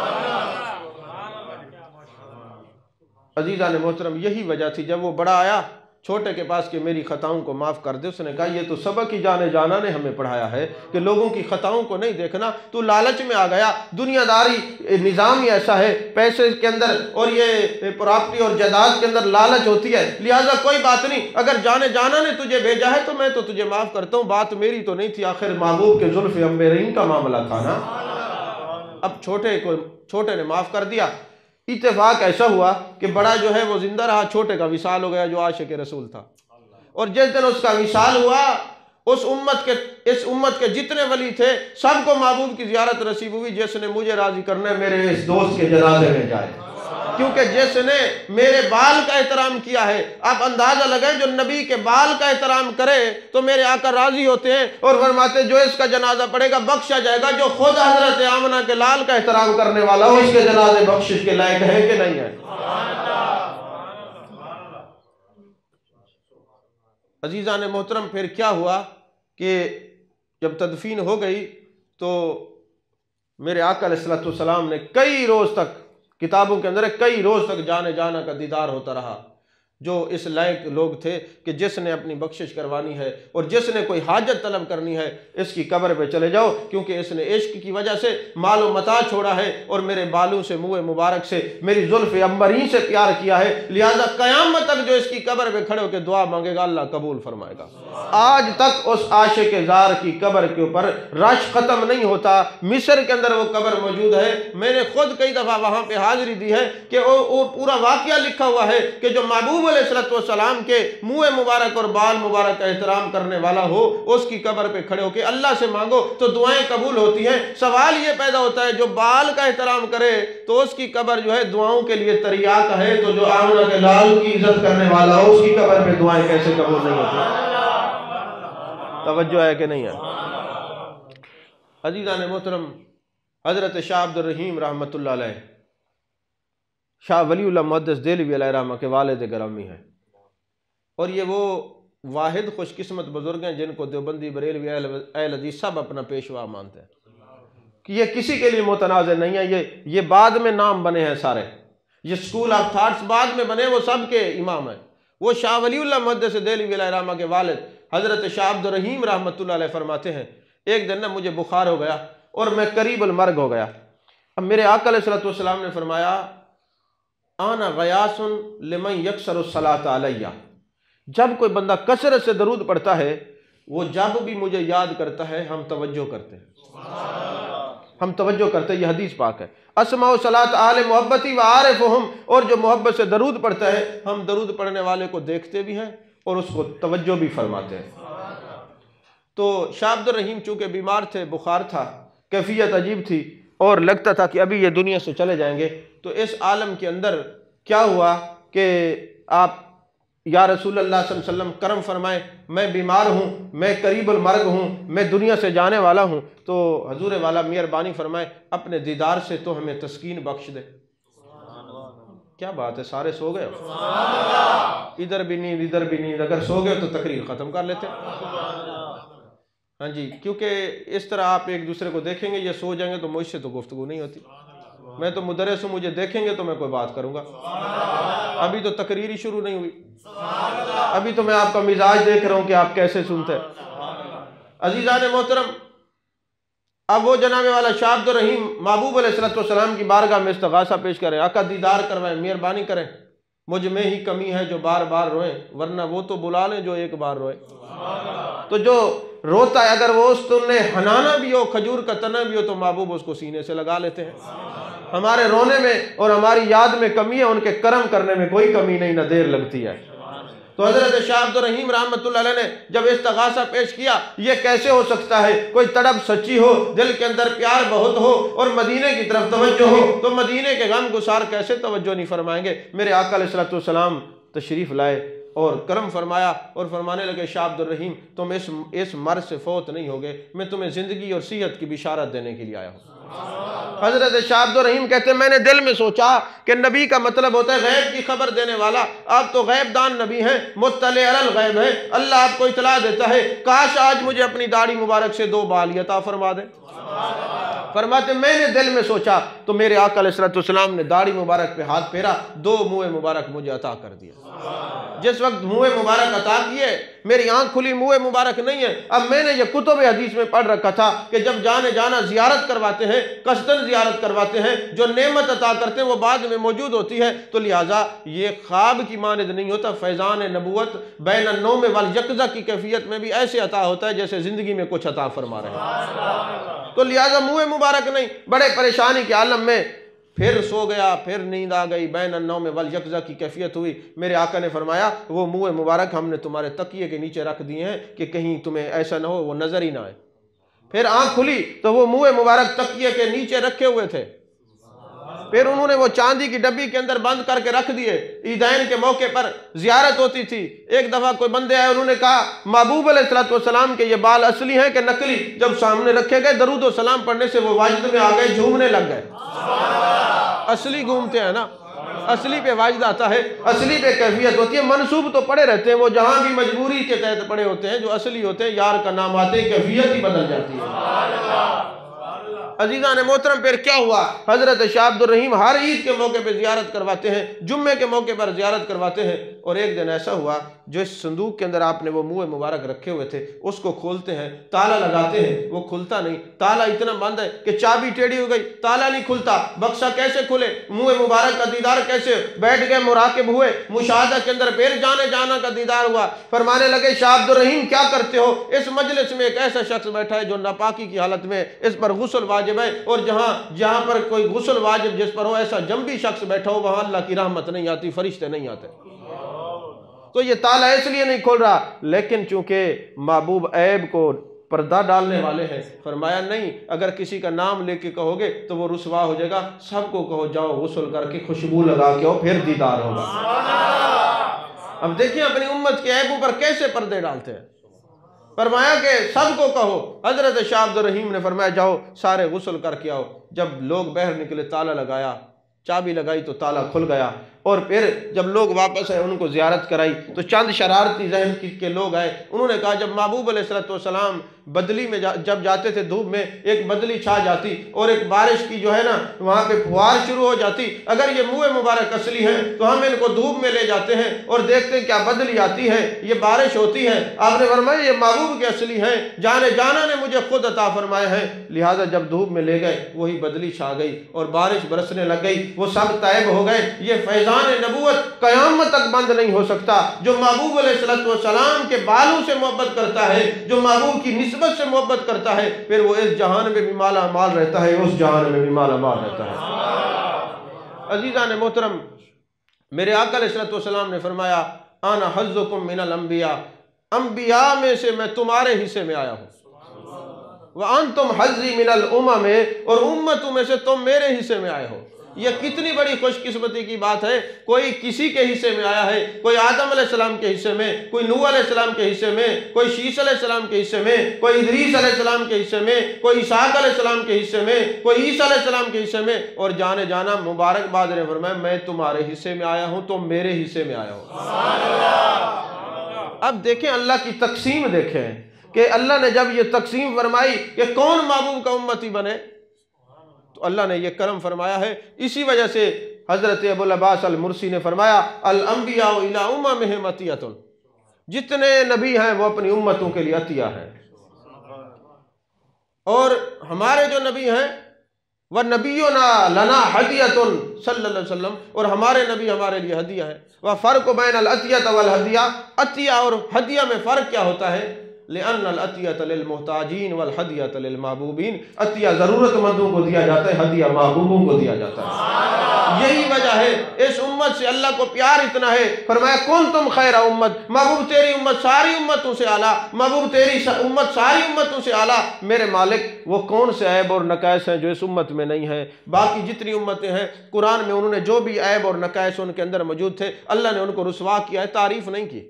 عزیزان محترم یہی وجہ تھی جب وہ بڑا آیا چھوٹے کے پاس کہ میری خطاؤں کو معاف کر دے، اس نے کہا یہ تو سبق ہی جانے جانا نے ہمیں پڑھایا ہے کہ لوگوں کی خطاؤں کو نہیں دیکھنا، تو لالچ میں آ گیا، دنیا داری نظام ہی ایسا ہے، پیسے کے اندر اور یہ پراپرٹی اور جائیداد کے اندر لالچ ہوتی ہے، لہٰذا کوئی بات نہیں، اگر جانے جانا نے تجھے بھیجا ہے تو میں تو تجھے معاف کرتا ہوں، بات میری تو نہیں تھی، آخر محبوب کے زلف عنبرین کا معاملہ تھا نا۔ اب چھوٹے نے معاف کر دیا۔ اتفاق ایسا ہوا کہ بڑا جو ہے وہ زندہ رہا، چھوٹے کا وصال ہو گیا جو عاشق رسول تھا، اور جس دن اس کا وصال ہوا اس امت کے جتنے ولی تھے سب کو محبوب کی زیارت نصیب ہوئی۔ جس نے مجھے راضی کرنا ہے میرے اس دوست کے جنازے میں جائے، کیونکہ جس نے میرے بال کا احترام کیا ہے، آپ اندازہ لگائیں جو نبی کے بال کا احترام کرے تو میرے آقا راضی ہوتے ہیں اور فرماتے جو اس کا جنازہ پڑے گا بخشا جائے گا، جو خود حضرت آمنہ کے لال کا احترام کرنے والا ہو اس کے جنازے بخشش کے لائق ہے کہ نہیں ہے؟ عزیزان محترم پھر کیا ہوا کہ جب تدفین ہو گئی تو میرے آقا علیہ السلام نے کئی روز تک، کتابوں کے اندر کئی روز تک جانے جانا کا دیدار ہوتا رہا، جو اس لائق لوگ تھے کہ جس نے اپنی بخشش کروانی ہے اور جس نے کوئی حاجت طلب کرنی ہے اس کی قبر پہ چلے جاؤ، کیونکہ اس نے عشق کی وجہ سے مال و متاع چھوڑا ہے اور میرے بالوں سے منہ مبارک سے میری زلف عنبرین سے پیار کیا ہے، لہٰذا قیامت تک جو اس کی قبر پہ کھڑے ہو کے دعا مانگے گا اللہ قبول فرمائے گا۔ آج تک اس عاشق زار کی قبر کے اوپر رش ختم نہیں ہوتا، مصر کے اندر وہ قبر موجود ہے، میں نے خود کئی دفعہ وہاں پہ حاضری دی ہے کہ وہ پورا واقعہ لکھا ہوا ہے کہ جو محبوب علیہ السلام کے منہ مبارک اور بال مبارک کا احترام کرنے والا ہو اس کی قبر پہ کھڑے ہو کے اللہ سے مانگو تو دعائیں قبول ہوتی ہیں۔ سوال یہ پیدا ہوتا ہے جو بال کا احترام کرے تو اس کی قبر جو ہے دعاؤں کے لیے تریاق ہے، تو جو آمنہ کے لال کی عزت کرنے والا ہو اس کی قبر پہ دعائیں کیسے قبول نہیں ہوتی؟ توجہ ہے کہ نہیں ہے؟ عزیزان محترم حضرت شاہ عبد الرحیم رحمۃ اللہ علیہ شاہ ولی اللہ محدث دہلوی علیہ رحمہ کے والد گرامی ہیں، اور یہ وہ واحد خوش قسمت بزرگ ہیں جن کو دیوبندی بریلوی اہل حدیث سب اپنا پیشوا مانتے ہیں کہ یہ کسی کے لیے متنازع نہیں ہے، یہ بعد میں نام بنے ہیں سارے، یہ سکول آف تھاٹس بعد میں بنے، وہ سب کے امام ہیں۔ وہ شاہ ولی اللہ محدث دہلوی علیہ رحمہ کے والد حضرت شاہ عبد الرحیم رحمۃ اللہ علیہ فرماتے ہیں ایک دن مجھے بخار ہو گیا اور میں قریب المرگ ہو گیا۔ اب میرے آقا علیہ السلام نے فرمایا آنا غیاث لمن یکسر الصلاۃ علیہ، جب کوئی بندہ کثرت سے درود پڑھتا ہے وہ جب بھی مجھے یاد کرتا ہے ہم توجہ کرتے ہیں، یہ حدیث پاک ہے۔ اسمع صلاۃ اہل محبتی و عارفہم، اور جو محبت سے درود پڑھتا ہے ہم درود پڑھنے والے کو دیکھتے بھی ہیں اور اس کو توجہ بھی فرماتے ہیں۔ تو شاہ عبد الرحیم چونکہ بیمار تھے، بخار تھا، کیفیت عجیب تھی اور لگتا تھا کہ ابھی یہ دنیا سے چلے جائیں گے، تو اس عالم کے اندر کیا ہوا کہ آپ یا رسول اللہ صلی اللہ علیہ وسلم کرم فرمائیں، میں بیمار ہوں، میں قریب المرگ ہوں، میں دنیا سے جانے والا ہوں، تو حضور والا مہربانی فرمائے اپنے دیدار سے تو ہمیں تسکین بخش دے۔ کیا بات ہے، سارے سو گئے ہو؟ ادھر بھی نیند ادھر بھی نیند، اگر سو گئے تو تقریر ختم کر لیتے۔ ہاں جی، کیونکہ اس طرح آپ ایک دوسرے کو دیکھیں گے، یہ سو جائیں گے تو مجھ سے تو گفتگو نہیں ہوتی، میں تو مدرس ہوں، مجھے دیکھیں گے تو میں کوئی بات کروں گا، ابھی تو تقریر ہی شروع نہیں ہوئی، ابھی تو میں آپ کا مزاج دیکھ رہا ہوں کہ آپ کیسے سنتے ہیں۔ عزیزان محترم، اب وہ جناب والا شاہ عبد الرحیم محبوب علیہ السلام کی بارگاہ میں استغاثہ پیش کریں، آقا دیدار کروائیں، مہربانی کریں، مجھ میں ہی کمی ہے جو بار بار روئیں، ورنہ وہ تو بلا لیں جو ایک بار روئے۔ تو جو روتا ہے اگر وہ اس تن حنانہ بھی ہو، کھجور کا تنا بھی ہو، تو محبوب اس کو سینے سے لگا لیتے ہیں۔ ہمارے رونے میں اور ہماری یاد میں کمی ہے، ان کے کرم کرنے میں کوئی کمی نہیں، نہ دیر لگتی ہے۔ تو حضرت شاہ عبد الرحیم رحمۃ اللہ علیہ نے جب استغاثہ پیش کیا، یہ کیسے ہو سکتا ہے، کوئی تڑپ سچی ہو، دل کے اندر پیار بہت ہو اور مدینے کی طرف توجہ ہو، تو مدینے کے غم گسار کیسے توجہ نہیں فرمائیں گے۔ میرے آقا علیہ السلام تشریف لائے اور کرم فرمایا اور فرمانے لگے شاہ عبد الرحیم تم اس مرض سے فوت نہیں ہوگے، میں تمہیں زندگی اور صحت کی بشارت دینے کے لیے آیا ہوں۔ حضرت شاہ عبد الرحیم کہتے ہیں میں نے دل میں سوچا کہ نبی کا مطلب ہوتا ہے غیب کی خبر دینے والا، آپ تو غیب دان نبی ہیں، مطلع علی الغیب ہیں، اللہ آپ کو اطلاع دیتا ہے، کاش آج مجھے اپنی داڑھی مبارک سے 2 بال عطا فرما دے۔ فرماتے میں نے دل میں سوچا تو میرے آقا علیہ السلام نے داڑھی مبارک پہ ہاتھ پھیرا، 2 منہ مبارک مجھے عطا کر دیا۔ جس وقت منہ مبارک عطا کیے میری آنکھ کھلی، منہ مبارک نہیں ہے۔ اب میں نے یہ کتب حدیث میں پڑھ رکھا تھا کہ جب جانے جانا زیارت کرواتے ہیں، قصداً زیارت کرواتے ہیں، جو نعمت عطا کرتے ہیں وہ بعد میں موجود ہوتی ہے، تو لہٰذا یہ خواب کی مانند نہیں ہوتا، فیضان نبوت بین النوم والیقظہ کی کیفیت میں بھی ایسے عطا ہوتا ہے جیسے زندگی میں کچھ عطا فرما رہے ہیں۔ تو لہٰذا منہ مبارک نہیں، بڑے پریشانی کے عالم میں پھر سو گیا، پھر نیند آ گئی، بین النوم والیقظہ کی کیفیت ہوئی۔ میرے آقا نے فرمایا وہ منہ مبارک ہم نے تمہارے تکیے کے نیچے رکھ دیے ہیں کہ کہیں تمہیں ایسا نہ ہو وہ نظر ہی نہ آئے۔ پھر آنکھ کھلی تو وہ منہ مبارک تکیے کے نیچے رکھے ہوئے تھے، پھر انہوں نے وہ چاندی کی ڈبی کے اندر بند کر کے رکھ دیے۔ عیدین کے موقع پر زیارت ہوتی تھی، ایک دفعہ کوئی بندے آئے، انہوں نے کہا محبوب علیہ السلام کے یہ بال اصلی ہیں کہ نقلی؟ جب سامنے رکھے گئے درود و سلام پڑھنے سے وہ واجد میں آ گئے، جھومنے لگ گئے۔ اصلی گھومتے ہیں نا، اصلی پہ واجد آتا ہے، اصلی پہ کیفیت ہوتی ہے۔ منصوب تو پڑے رہتے ہیں، وہ جہاں بھی مجبوری کے تحت پڑے ہوتے ہیں، جو اصلی ہوتے ہیں یار کا نام آتے ہیں کیفیت ہی بدل جاتی ہے۔ عزیزان محترم پھر کیا ہوا؟ حضرت شاہ عبد الرحیم ہر عید کے موقع پہ زیارت کرواتے ہیں، جمعے کے موقع پر زیارت کرواتے ہیں، اور ایک دن ایسا ہوا جو اس صندوق کے اندر آپ نے وہ منہ مبارک رکھے ہوئے تھے اس کو کھولتے ہیں، تالا لگاتے ہیں، وہ کھلتا نہیں، تالا اتنا بند ہے کہ چابی ٹیڑھی ہو گئی، تالا نہیں کھلتا، بکسا کیسے کھلے، منہ مبارک کا دیدار کیسے؟ بیٹھ گئے، مراقب ہوئے، مشاہدہ کے اندر پھر جانے جانا کا دیدار ہوا۔ فرمانے لگے شاہ عبد الرحیم کیا کرتے ہو؟ اس مجلس میں ایک ایسا شخص بیٹھا ہے جو ناپاکی کی حالت میں، اس پر غسل واجب ہے، اور جہاں پر کوئی غسل واجب جس پر ہو ایسا جنبی شخص بیٹھا ہو وہاں اللہ کی رحمت نہیں آتی، فرشتے نہیں آتے۔ تو یہ تالا اس لیے نہیں کھول رہا، لیکن چونکہ محبوب عیب کو پردہ ڈالنے والے ہیں، فرمایا نہیں، اگر کسی کا نام لے کے کہو گے تو وہ رسوا ہو جائے گا، سب کو کہو جاؤ غسل کر کے خوشبو لگا کے آؤ، پھر دیدار ہوگا۔ اب دیکھیں اپنی امت کے عیبوں پر کیسے پردے ڈالتے ہیں۔ فرمایا کہ سب کو کہو۔ حضرت شاہ عبد الرحیم نے فرمایا جاؤ سارے غسل کر کے آؤ۔ جب لوگ باہر نکلے تالا لگایا، چابی لگائی تو تالا کھل گیا، اور پھر جب لوگ واپس آئے ان کو زیارت کرائی تو چند شرارتی ذہن کے لوگ آئے، انہوں نے کہا جب محبوب علیہ السلام بدلی میں جب جاتے تھے دھوپ میں ایک بدلی چھا جاتی اور ایک بارش کی جو ہے نا وہاں پہ پھوار شروع ہو جاتی، اگر یہ منہ مبارک اصلی ہیں تو ہم ان کو دھوپ میں لے جاتے ہیں اور دیکھتے ہیں کیا بدلی آتی ہے، یہ بارش ہوتی ہے۔ آپ نے فرمایا یہ محبوب کے اصلی ہیں، جانے جانا نے مجھے خود عطا فرمایا ہے، لہٰذا جب دھوپ میں لے گئے وہی بدلی چھا گئی اور بارش برسنے لگ گئی، وہ سب طائب ہو گئے۔ یہ فیضان نبوت قیامت تک بند نہیں ہو سکتا۔ جو محبوب علیہ السلام کے بالوں سے محبت کرتا ہے، جو محبوب کی نسبت سے محبت کرتا ہے، پھر وہ اس جہان میں بھی مالا مال رہتا ہے، اس جہان میں بھی مالا مال رہتا ہے۔ عزیزان محترم، میرے آقا علیہ السلام نے فرمایا انا حظکم من الانبیاء، انبیاء میں سے میں تمہارے حصے میں آیا ہوں، وانتم حظی من الامم، اور امتوں میں سے تم میرے حصے میں آئے ہو۔ یہ کتنی بڑی خوش قسمتی کی بات ہے، کوئی کسی کے حصے میں آیا ہے، کوئی آدم علیہ السلام کے حصے میں، کوئی نوح علیہ السلام کے حصے میں، کوئی شیس علیہ السلام کے حصے میں، کوئی ادریس علیہ السلام کے حصے میں، کوئی اسحاق علیہ السلام کے حصے میں، کوئی عیسیٰ علیہ السلام کے حصے میں، اور جانے جانا مبارکباد نے فرمایا میں تمہارے حصے میں آیا ہوں، تم میرے حصے میں آیا ہو۔ اب دیکھیں اللہ کی تقسیم دیکھیں کہ اللہ نے جب یہ تقسیم فرمائی کہ کون محبوب کا امتی بنے تو اللہ نے یہ کرم فرمایا ہے۔ اسی وجہ سے حضرت ابو العباس المرسی نے فرمایا الانبیاء الی اممہم عطیۃ، جتنے نبی ہیں وہ اپنی امتوں کے لیے عطیہ ہیں، اور ہمارے جو نبی ہیں وَنَبِيُّنَا لَنَا ہدیۃ صلی اللہ علیہ وسلم، اور ہمارے نبی ہمارے لیے ہدیہ ہے۔ وَفَرْقُ بَيْنَ الْعَطِیَّةِ وَالْہَدیہ، عطیہ اور ہدیہ میں فرق کیا ہوتا ہے؟ لِأَنَّ الْعَطِیَّةَ لِلْمُحْتَاجِينَ وَالْہَدیَّةَ لِلْمَحْبُوبِينَ، عطیہ ضرورت مندوں کو دیا جاتا ہے، ہدیہ محبوبوں کو دیا جاتا ہے۔ یہی وجہ ہے اس امت سے اللہ کو پیار اتنا ہے، فرمایا کنتم خیر امت، محبوب تیری امت ساری امتوں سے اعلیٰ، محبوب تیری امت ساری امتوں سے اعلیٰ۔ میرے مالک وہ کون سے عیب اور نقائص ہیں جو اس امت میں نہیں ہیں؟ باقی جتنی امتیں ہیں قرآن میں انہوں نے جو بھی عیب اور نقائص ان کے اندر موجود تھے اللہ نے ان کو رسوا کیا ہے، تعریف نہیں کی۔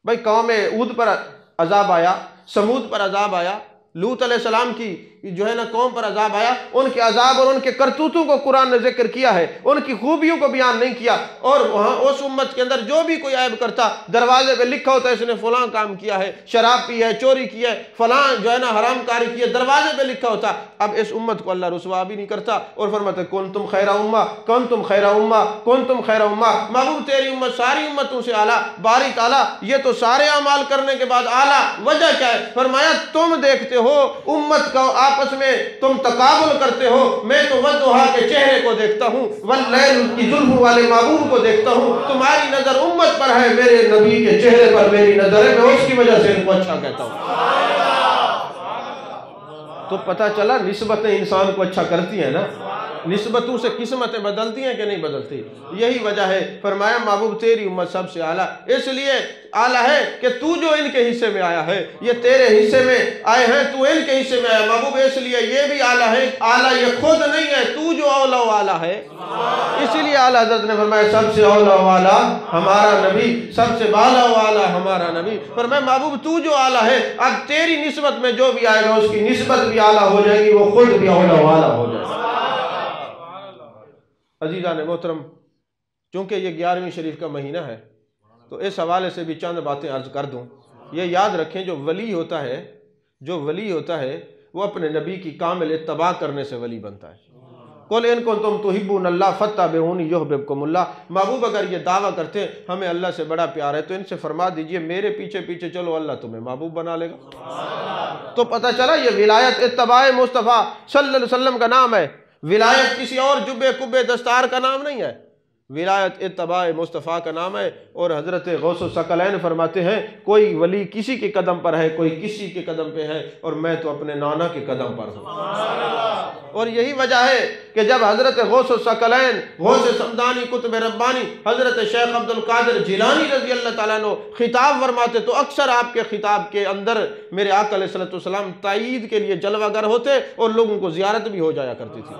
بھائی قوم ہود پر عذاب آیا، سمود پر عذاب آیا، لوط علیہ السلام کی جو ہے نا قوم پر عذاب آیا، ان کے عذاب اور ان کے کرتوتوں کو قرآن نے ذکر کیا ہے، ان کی خوبیوں کو بیان نہیں کیا۔ اور وہاں اس امت کے اندر جو بھی کوئی عیب کرتا، دروازے پہ لکھا ہوتا ہے اس نے فلاں کام کیا ہے، شراب پی ہے، چوری کی ہے، فلاں جو ہے نا حرام کاری کی ہے، دروازے پہ لکھا ہوتا۔ اب اس امت کو اللہ رسوا بھی نہیں کرتا اور فرماتا کنتم خیر امہ، کنتم خیر امہ، کنتم خیر امہ۔ محبوب تیری امت ساری امتوں سے اعلیٰ، باری تعالیٰ یہ تو سارے اعمال کرنے کے بعد اعلیٰ، وجہ کیا ہے؟ فرمایا تم دیکھتے ہو امت کا آپس میں تم تقابل کرتے ہو، میں تو والضحیٰ کے چہرے کو دیکھتا ہوں، واللیل کی زلف والے محبوب کو دیکھتا ہوں، تمہاری نظر امت پر ہے، میرے نبی کے چہرے پر میری نظر ہے، میں اس کی وجہ سے ان کو اچھا کہتا ہوں۔ تو پتہ چلا نسبتیں انسان کو اچھا کرتی ہیں نا، نسبتوں سے قسمتیں بدلتی ہیں کہ نہیں بدلتی؟ یہی وجہ ہے فرمایا محبوب تیری امت سب سے اعلیٰ، اس لیے اعلیٰ ہے کہ تو جو ان کے حصے میں آیا ہے، یہ تیرے حصے میں آئے ہیں، تو ان کے حصے میں آیا محبوب، اس لیے یہ بھی اعلیٰ ہے۔ اعلیٰ یہ خود نہیں ہے، تو جو اولا و اعلیٰ ہے، اسی لیے اعلیٰ حضرت نے فرمایا سب سے اولا و اعلیٰ ہمارا نبی، سب سے بالا و اعلیٰ ہمارا نبی۔ فرمایا محبوب تو جو اعلیٰ ہے، اب تیری نسبت میں جو بھی آئے گا اس کی نسبت بھی اعلیٰ ہو جائے گی، وہ خود بھی اولا و اعلیٰ ہو جائے گا۔ عزیزان محترم، چونکہ یہ 11ویں شریف کا مہینہ ہے تو اس حوالے سے بھی چند باتیں عرض کر دوں۔ یہ یاد رکھیں جو ولی ہوتا ہے وہ اپنے نبی کی کامل اتباع کرنے سے ولی بنتا ہے۔ قُلْ إِن كُنتُمْ تُحِبُّونَ اللَّهَ فَاتَّبِعُونِي يُحْبِبْكُمُ اللَّهُ۔ محبوب اگر یہ دعویٰ کرتے ہیں ہمیں اللہ سے بڑا پیار ہے تو ان سے فرما دیجئے میرے پیچھے پیچھے چلو، اللہ تمہیں محبوب بنا لے گا۔ تو پتہ چلا یہ ولایت اتباع مصطفیٰ صلی اللہ علیہ وسلم کا نام ہے، ولایت کسی اور جبے کبے دستار کا نام نہیں ہے، ولایت اتباع مصطفیٰ کا نام ہے۔ اور حضرت غوث الثقلین فرماتے ہیں کوئی ولی کسی کے قدم پر ہے، کوئی کسی کے قدم پہ ہے، اور میں تو اپنے نانا کے قدم پر ہوں۔ اور یہی وجہ ہے کہ جب حضرت غوث الثقلین، غوث سمدانی قطب ربانی حضرت شیخ عبد القادر جیلانی رضی اللہ تعالیٰ عنہ خطاب فرماتے تو اکثر آپ کے خطاب کے اندر میرے آقا علیہ السلام تائید کے لیے جلوہ گر ہوتے اور لوگوں کو زیارت بھی ہو جایا کرتی تھی۔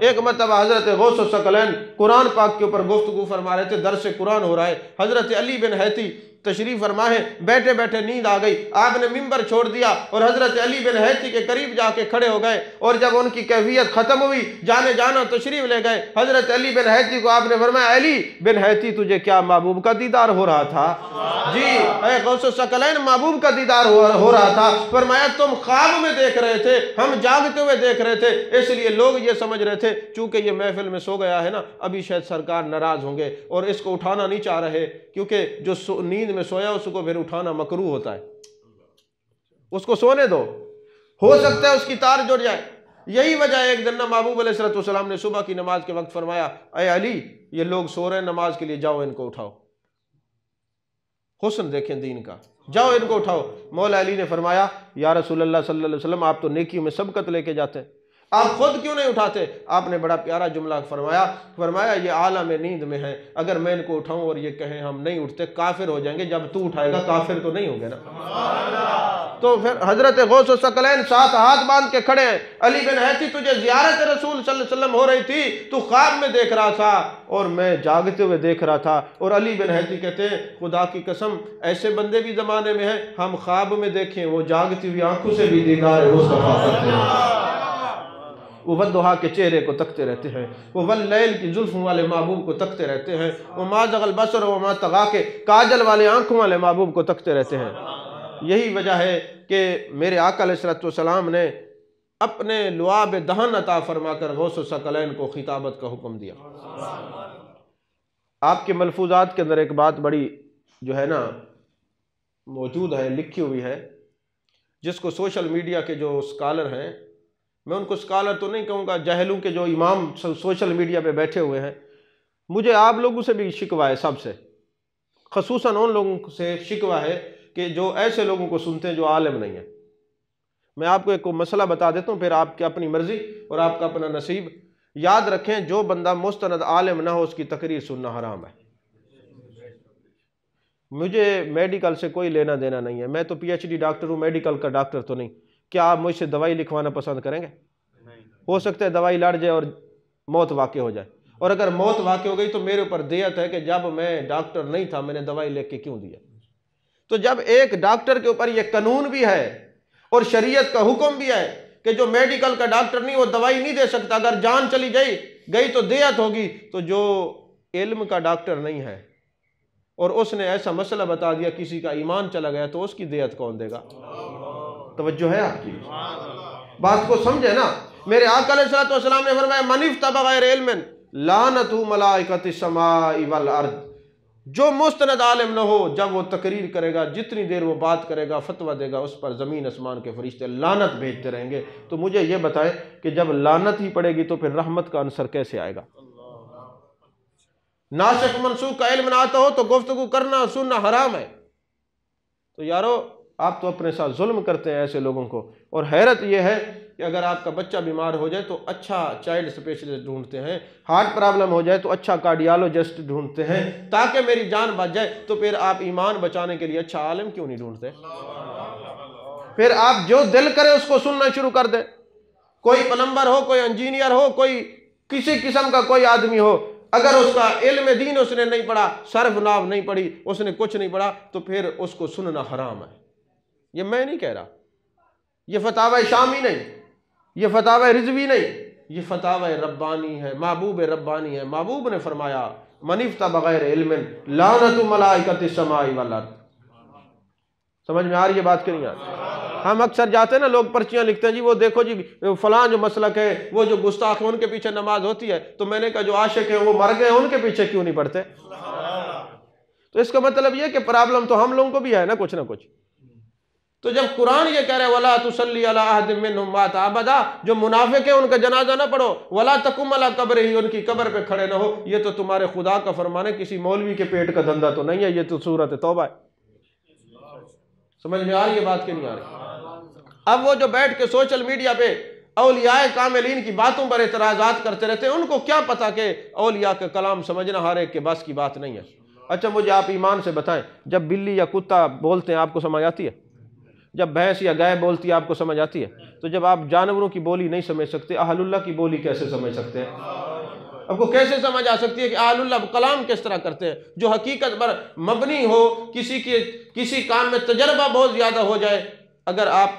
ایک مرتبہ حضرت غوث الثقلین قرآن پاک کے اوپر گفتگو فرما رہے تھے، درس قرآن ہو رہا ہے، حضرت علی بن حیتی تشریف فرما ہے، بیٹھے بیٹھے نیند آ گئی، آپ نے منبر چھوڑ دیا اور حضرت علی بن حیتی کے قریب جا کے کھڑے ہو گئے، اور جب ان کی کیفیت ختم ہوئی جانے جانا تشریف لے گئے، حضرت علی بن حیتی کو آپ نے فرمایا علی بن حیتی تجھے کیا محبوب کا دیدار ہو رہا تھا؟ جی اے غوث الثقلین محبوب کا دیدار ہو رہا تھا۔ فرمایا تم خواب میں دیکھ رہے تھے، ہم جاگتے ہوئے دیکھ رہے تھے، اس لیے لوگ یہ سمجھ رہے تھے چونکہ یہ محفل میں سو گیا ہے نا ابھی شاید سرکار ناراض ہوں گے اور اس کو اٹھانا نہیں چاہ رہے، کیونکہ جو نیند میں سویا اس کو پھر اٹھانا مکروہ ہوتا ہے، اس کو سونے دو، ہو سکتا ہے اس کی تار جڑ جائے۔ یہی وجہ ہے ایک دن محبوب علیہ السلام نے صبح کی نماز کے وقت فرمایا اے علی یہ لوگ سو رہے ہیں نماز کے لیے، جاؤ ان کو اٹھاؤ، حسن دیکھیں دین کا، جاؤ ان کو اٹھاؤ۔ مولا علی نے فرمایا یا رسول اللہ صلی اللہ علیہ وسلم آپ تو نیکیوں میں سبقت لے کے جاتے ہیں، آپ خود کیوں نہیں اٹھاتے؟ آپ نے بڑا پیارا جملہ فرمایا یہ عالم نیند میں ہے، اگر میں ان کو اٹھاؤں اور یہ کہیں ہم نہیں اٹھتے کافر ہو جائیں گے، جب تو اٹھائے گا کافر تو نہیں ہوں گے نا۔ تو پھر حضرت غوث الثقلین ساتھ ہاتھ باندھ کے کھڑے ہیں، علی بن حیتی تجھے زیارت رسول صلی اللہ علیہ وسلم ہو رہی تھی، تو خواب میں دیکھ رہا تھا اور میں جاگتے ہوئے دیکھ رہا تھا۔ اور علی بن حیتی کہتے ہیں خدا کی قسم ایسے بندے بھی زمانے میں ہیں، ہم خواب میں دیکھیں وہ جاگتی ہوئی آنکھوں سے بھی دیدار مصطفیٰ کرتے ہیں، وہ والضحیٰ کے چہرے کو تکتے رہتے ہیں، وہ واللیل کی زلفوں والے محبوب کو تکتے رہتے ہیں، وہ ما زغ البصر وما طغیٰ کے کاجل والے آنکھوں والے محبوب کو تکتے رہتے ہیں۔ یہی وجہ ہے کہ میرے آقا علیہ السلام نے اپنے لعاب دہن عطا فرما کر غوث الثقلین کو خطابت کا حکم دیا۔ آپ کے ملفوظات کے اندر ایک بات بڑی جو ہے نا موجود ہے، لکھی ہوئی ہے، جس کو سوشل میڈیا کے جو اسکالر ہیں، میں ان کو اسکالر تو نہیں کہوں گا، جاہلوں کے جو امام سوشل میڈیا پہ بیٹھے ہوئے ہیں، مجھے آپ لوگوں سے بھی شکوہ ہے، سب سے خصوصاً ان لوگوں سے شکوہ ہے کہ جو ایسے لوگوں کو سنتے ہیں جو عالم نہیں ہیں۔ میں آپ کو ایک مسئلہ بتا دیتا ہوں، پھر آپ کی اپنی مرضی اور آپ کا اپنا نصیب۔ یاد رکھیں جو بندہ مستند عالم نہ ہو اس کی تقریر سننا حرام ہے۔ مجھے میڈیکل سے کوئی لینا دینا نہیں ہے، میں تو پی ایچ ڈی ڈاکٹر ہوں، میڈیکل کا ڈاکٹر تو نہیں۔ کیا آپ مجھ سے دوائی لکھوانا پسند کریں گے؟ ہو سکتا ہے دوائی لڑ جائے اور موت واقع ہو جائے، اور اگر موت واقع ہو گئی تو میرے اوپر دیت ہے کہ جب میں ڈاکٹر نہیں تھا میں نے دوائی لے کے کیوں دیا۔ تو جب ایک ڈاکٹر کے اوپر یہ قانون بھی ہے اور شریعت کا حکم بھی ہے کہ جو میڈیکل کا ڈاکٹر نہیں وہ دوائی نہیں دے سکتا، اگر جان چلی گئی تو دیت ہوگی، تو جو علم کا ڈاکٹر نہیں ہے اور اس نے ایسا مسئلہ بتا دیا کسی کا ایمان چلا گیا تو اس کی دیت کون دے گا؟ توجہ ہے آپ کی بات کو سمجھے نا؟ میرے آقا علیہ الصلوۃ والسلام نے فرمایا من افتى بغیر علم لعنت ملائکۃ السماء والارض، جو مستند عالم نہ ہو جب وہ تقریر کرے گا، جتنی دیر وہ بات کرے گا، فتویٰ دے گا، اس پر زمین اسمان کے فرشتے لعنت بھیجتے رہیں گے۔ تو مجھے یہ بتائیں کہ جب لعنت ہی پڑے گی تو پھر رحمت کا عنصر کیسے آئے گا؟ ناسخ منسوخ کا علم نہ آتا ہو تو گفتگو کرنا سننا حرام ہے۔ تو یارو آپ تو اپنے ساتھ ظلم کرتے ہیں ایسے لوگوں کو۔ اور حیرت یہ ہے کہ اگر آپ کا بچہ بیمار ہو جائے تو اچھا چائلڈ اسپیشلسٹ ڈھونڈتے ہیں، ہارٹ پرابلم ہو جائے تو اچھا کارڈیالوجسٹ ڈھونڈتے ہیں تاکہ میری جان بچ جائے، تو پھر آپ ایمان بچانے کے لیے اچھا عالم کیوں نہیں ڈھونڈتے؟ پھر آپ جو دل کرے اس کو سننا شروع کر دیں۔ کوئی پلمبر ہو، کوئی انجینئر ہو، کوئی کسی قسم کا کوئی آدمی ہو، اگر اس کا علم دین اس نے نہیں پڑھا، صرف ناو نہیں پڑھی، اس نے کچھ نہیں پڑھا، تو پھر اس کو سننا حرام ہے۔ یہ میں نہیں کہہ رہا، یہ فتاوی شامی نہیں، یہ فتاوی رضوی نہیں، یہ فتاوی ربانی ہے، محبوب ربانی ہے۔ محبوب نے فرمایا من افتى بغیر علم لعنت ملائکۃ السماء والارض۔ سمجھ میں آ رہی ہے بات کہ نہیں آ رہی؟ ہم اکثر جاتے ہیں نا، لوگ پرچیاں لکھتے ہیں، جی وہ دیکھو جی فلاں جو مسلک ہے، وہ جو گستاخ ہیں ان کے پیچھے نماز ہوتی ہے۔ تو میں نے کہا جو عاشق ہیں وہ مر گئے، ان کے پیچھے کیوں نہیں پڑھتے؟ تو اس کا مطلب یہ کہ پرابلم تو ہم لوگوں کو بھی ہے نا کچھ نہ کچھ۔ تو جب قرآن یہ کہہ رہے وَلَا تُصَلِّ عَلَىٰ أَحَدٍ مِّنْهُمْ مَاتَ أَبَدًا، جو منافق ہیں ان کا جنازہ نہ پڑھو، وَلَا تَقُمْ عَلَىٰ قَبْرِهِ، ان کی قبر پہ کھڑے نہ ہو، یہ تو تمہارے خدا کا فرمان ہے، کسی مولوی کے پیٹ کا دھندا تو نہیں ہے، یہ تو سورۃ توبہ ہے۔ سمجھ میں آ رہی ہے بات کہ نہیں آ رہی؟ اب وہ جو بیٹھ کے سوشل میڈیا پہ اولیاء کاملین کی باتوں پر اعتراضات کرتے رہتے ہیں، ان کو کیا پتا کہ اولیاء کا کلام سمجھنا ہر ایک کے بس کی بات نہیں ہے۔ اچھا مجھے آپ ایمان سے بتائیں، جب بلی یا کتا بولتے ہیں آپ کو سمجھ آتی ہے؟ جب بھینس یا گائے بولتی ہے آپ کو سمجھ آتی ہے؟ تو جب آپ جانوروں کی بولی نہیں سمجھ سکتے، اہل اللہ کی بولی کیسے سمجھ سکتے ہیں؟ آپ کو کیسے سمجھ آ سکتی ہے کہ اہل اللہ کلام کس طرح کرتے ہیں؟ جو حقیقت پر مبنی ہو، کسی کام میں تجربہ بہت زیادہ ہو جائے۔ اگر آپ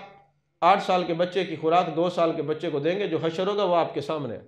8 سال کے بچے کی خوراک 2 سال کے بچے کو دیں گے، جو حشر ہوگا وہ آپ کے سامنے ہے،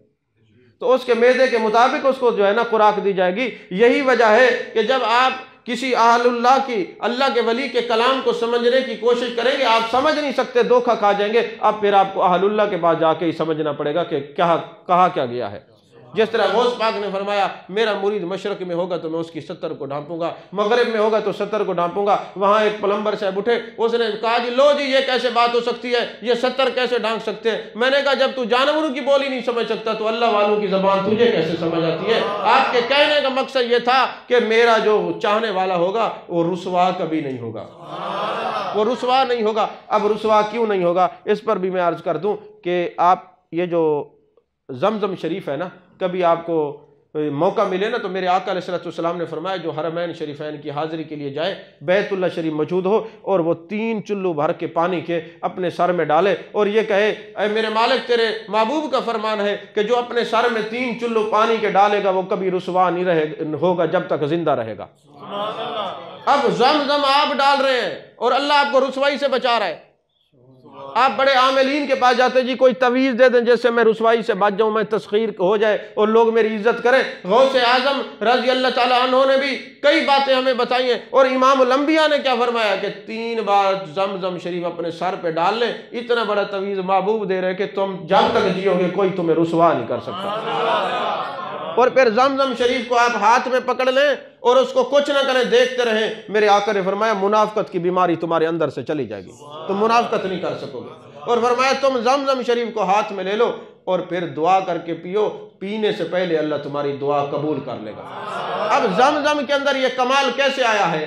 تو اس کے معدے کے مطابق اس کو جو ہے نا خوراک دی جائے گی۔ یہی وجہ ہے کہ جب آپ کسی اہل اللہ کی، اللہ کے ولی کے کلام کو سمجھنے کی کوشش کریں گے، آپ سمجھ نہیں سکتے، دھوکہ کھا جائیں گے۔ اب پھر آپ کو اہل اللہ کے پاس جا کے ہی سمجھنا پڑے گا کہ کیا کہا کیا گیا ہے۔ جس طرح غوث پاک نے فرمایا میرا مرید مشرق میں ہوگا تو میں اس کی 70 کو ڈھانپوں گا، مغرب میں ہوگا تو 70 کو ڈھانپوں گا۔ وہاں ایک پلمبر صاحب اٹھے، اس نے کہا جی لو جی یہ کیسے بات ہو سکتی ہے، یہ 70 کیسے ڈھانپ سکتے ہیں؟ میں نے کہا جب تو جانوروں کی بولی نہیں سمجھ سکتا تو اللہ والوں کی زبان تجھے کیسے سمجھ آتی ہے؟ آپ کے کہنے کا مقصد یہ تھا کہ میرا جو چاہنے والا ہوگا وہ رسوا کبھی نہیں ہوگا، وہ رسوا نہیں ہوگا۔ اب رسوا کیوں نہیں ہوگا اس پر بھی میں عرض کر دوں کہ آپ یہ جو زمزم شریف ہے نا، کبھی آپ کو موقع ملے نا تو میرے آقا علیہ السلام نے فرمایا جو حرمین شریفین کی حاضری کے لیے جائے، بیت اللہ شریف موجود ہو اور وہ 3 چلو بھر کے پانی کے اپنے سر میں ڈالے اور یہ کہے اے میرے مالک تیرے محبوب کا فرمان ہے کہ جو اپنے سر میں 3 چلو پانی کے ڈالے گا وہ کبھی رسوا نہیں ہوگا جب تک زندہ رہے گا۔ اب زمزم آپ ڈال رہے ہیں اور اللہ آپ کو رسوائی سے بچا رہا ہے۔ آپ بڑے عاملین کے پاس جاتے جی کوئی تویز دے دیں جس سے میں رسوائی سے بچ جاؤں، میں تسخیر ہو جائے اور لوگ میری عزت کریں۔ غوث اعظم رضی اللہ تعالیٰ عنہ نے بھی کئی باتیں ہمیں بتائی ہیں، اور امام الانبیاء نے کیا فرمایا کہ 3 بار زمزم شریف اپنے سر پہ ڈال لیں۔ اتنا بڑا تویز محبوب دے رہے کہ تم جب تک جیو گے کوئی تمہیں رسوا نہیں کر سکتا۔ اور پھر زمزم شریف کو آپ ہاتھ میں پکڑ لیں اور اس کو کچھ نہ کریں، دیکھتے رہیں۔ میرے آقا نے فرمایا منافقت کی بیماری تمہارے اندر سے چلی جائے گی، تم منافقت نہیں کر سکو گے۔ اور فرمایا تم زمزم شریف کو ہاتھ میں لے لو اور پھر دعا کر کے پیو، پینے سے پہلے اللہ تمہاری دعا قبول کر لے گا۔ اب زمزم کے اندر یہ کمال کیسے آیا ہے؟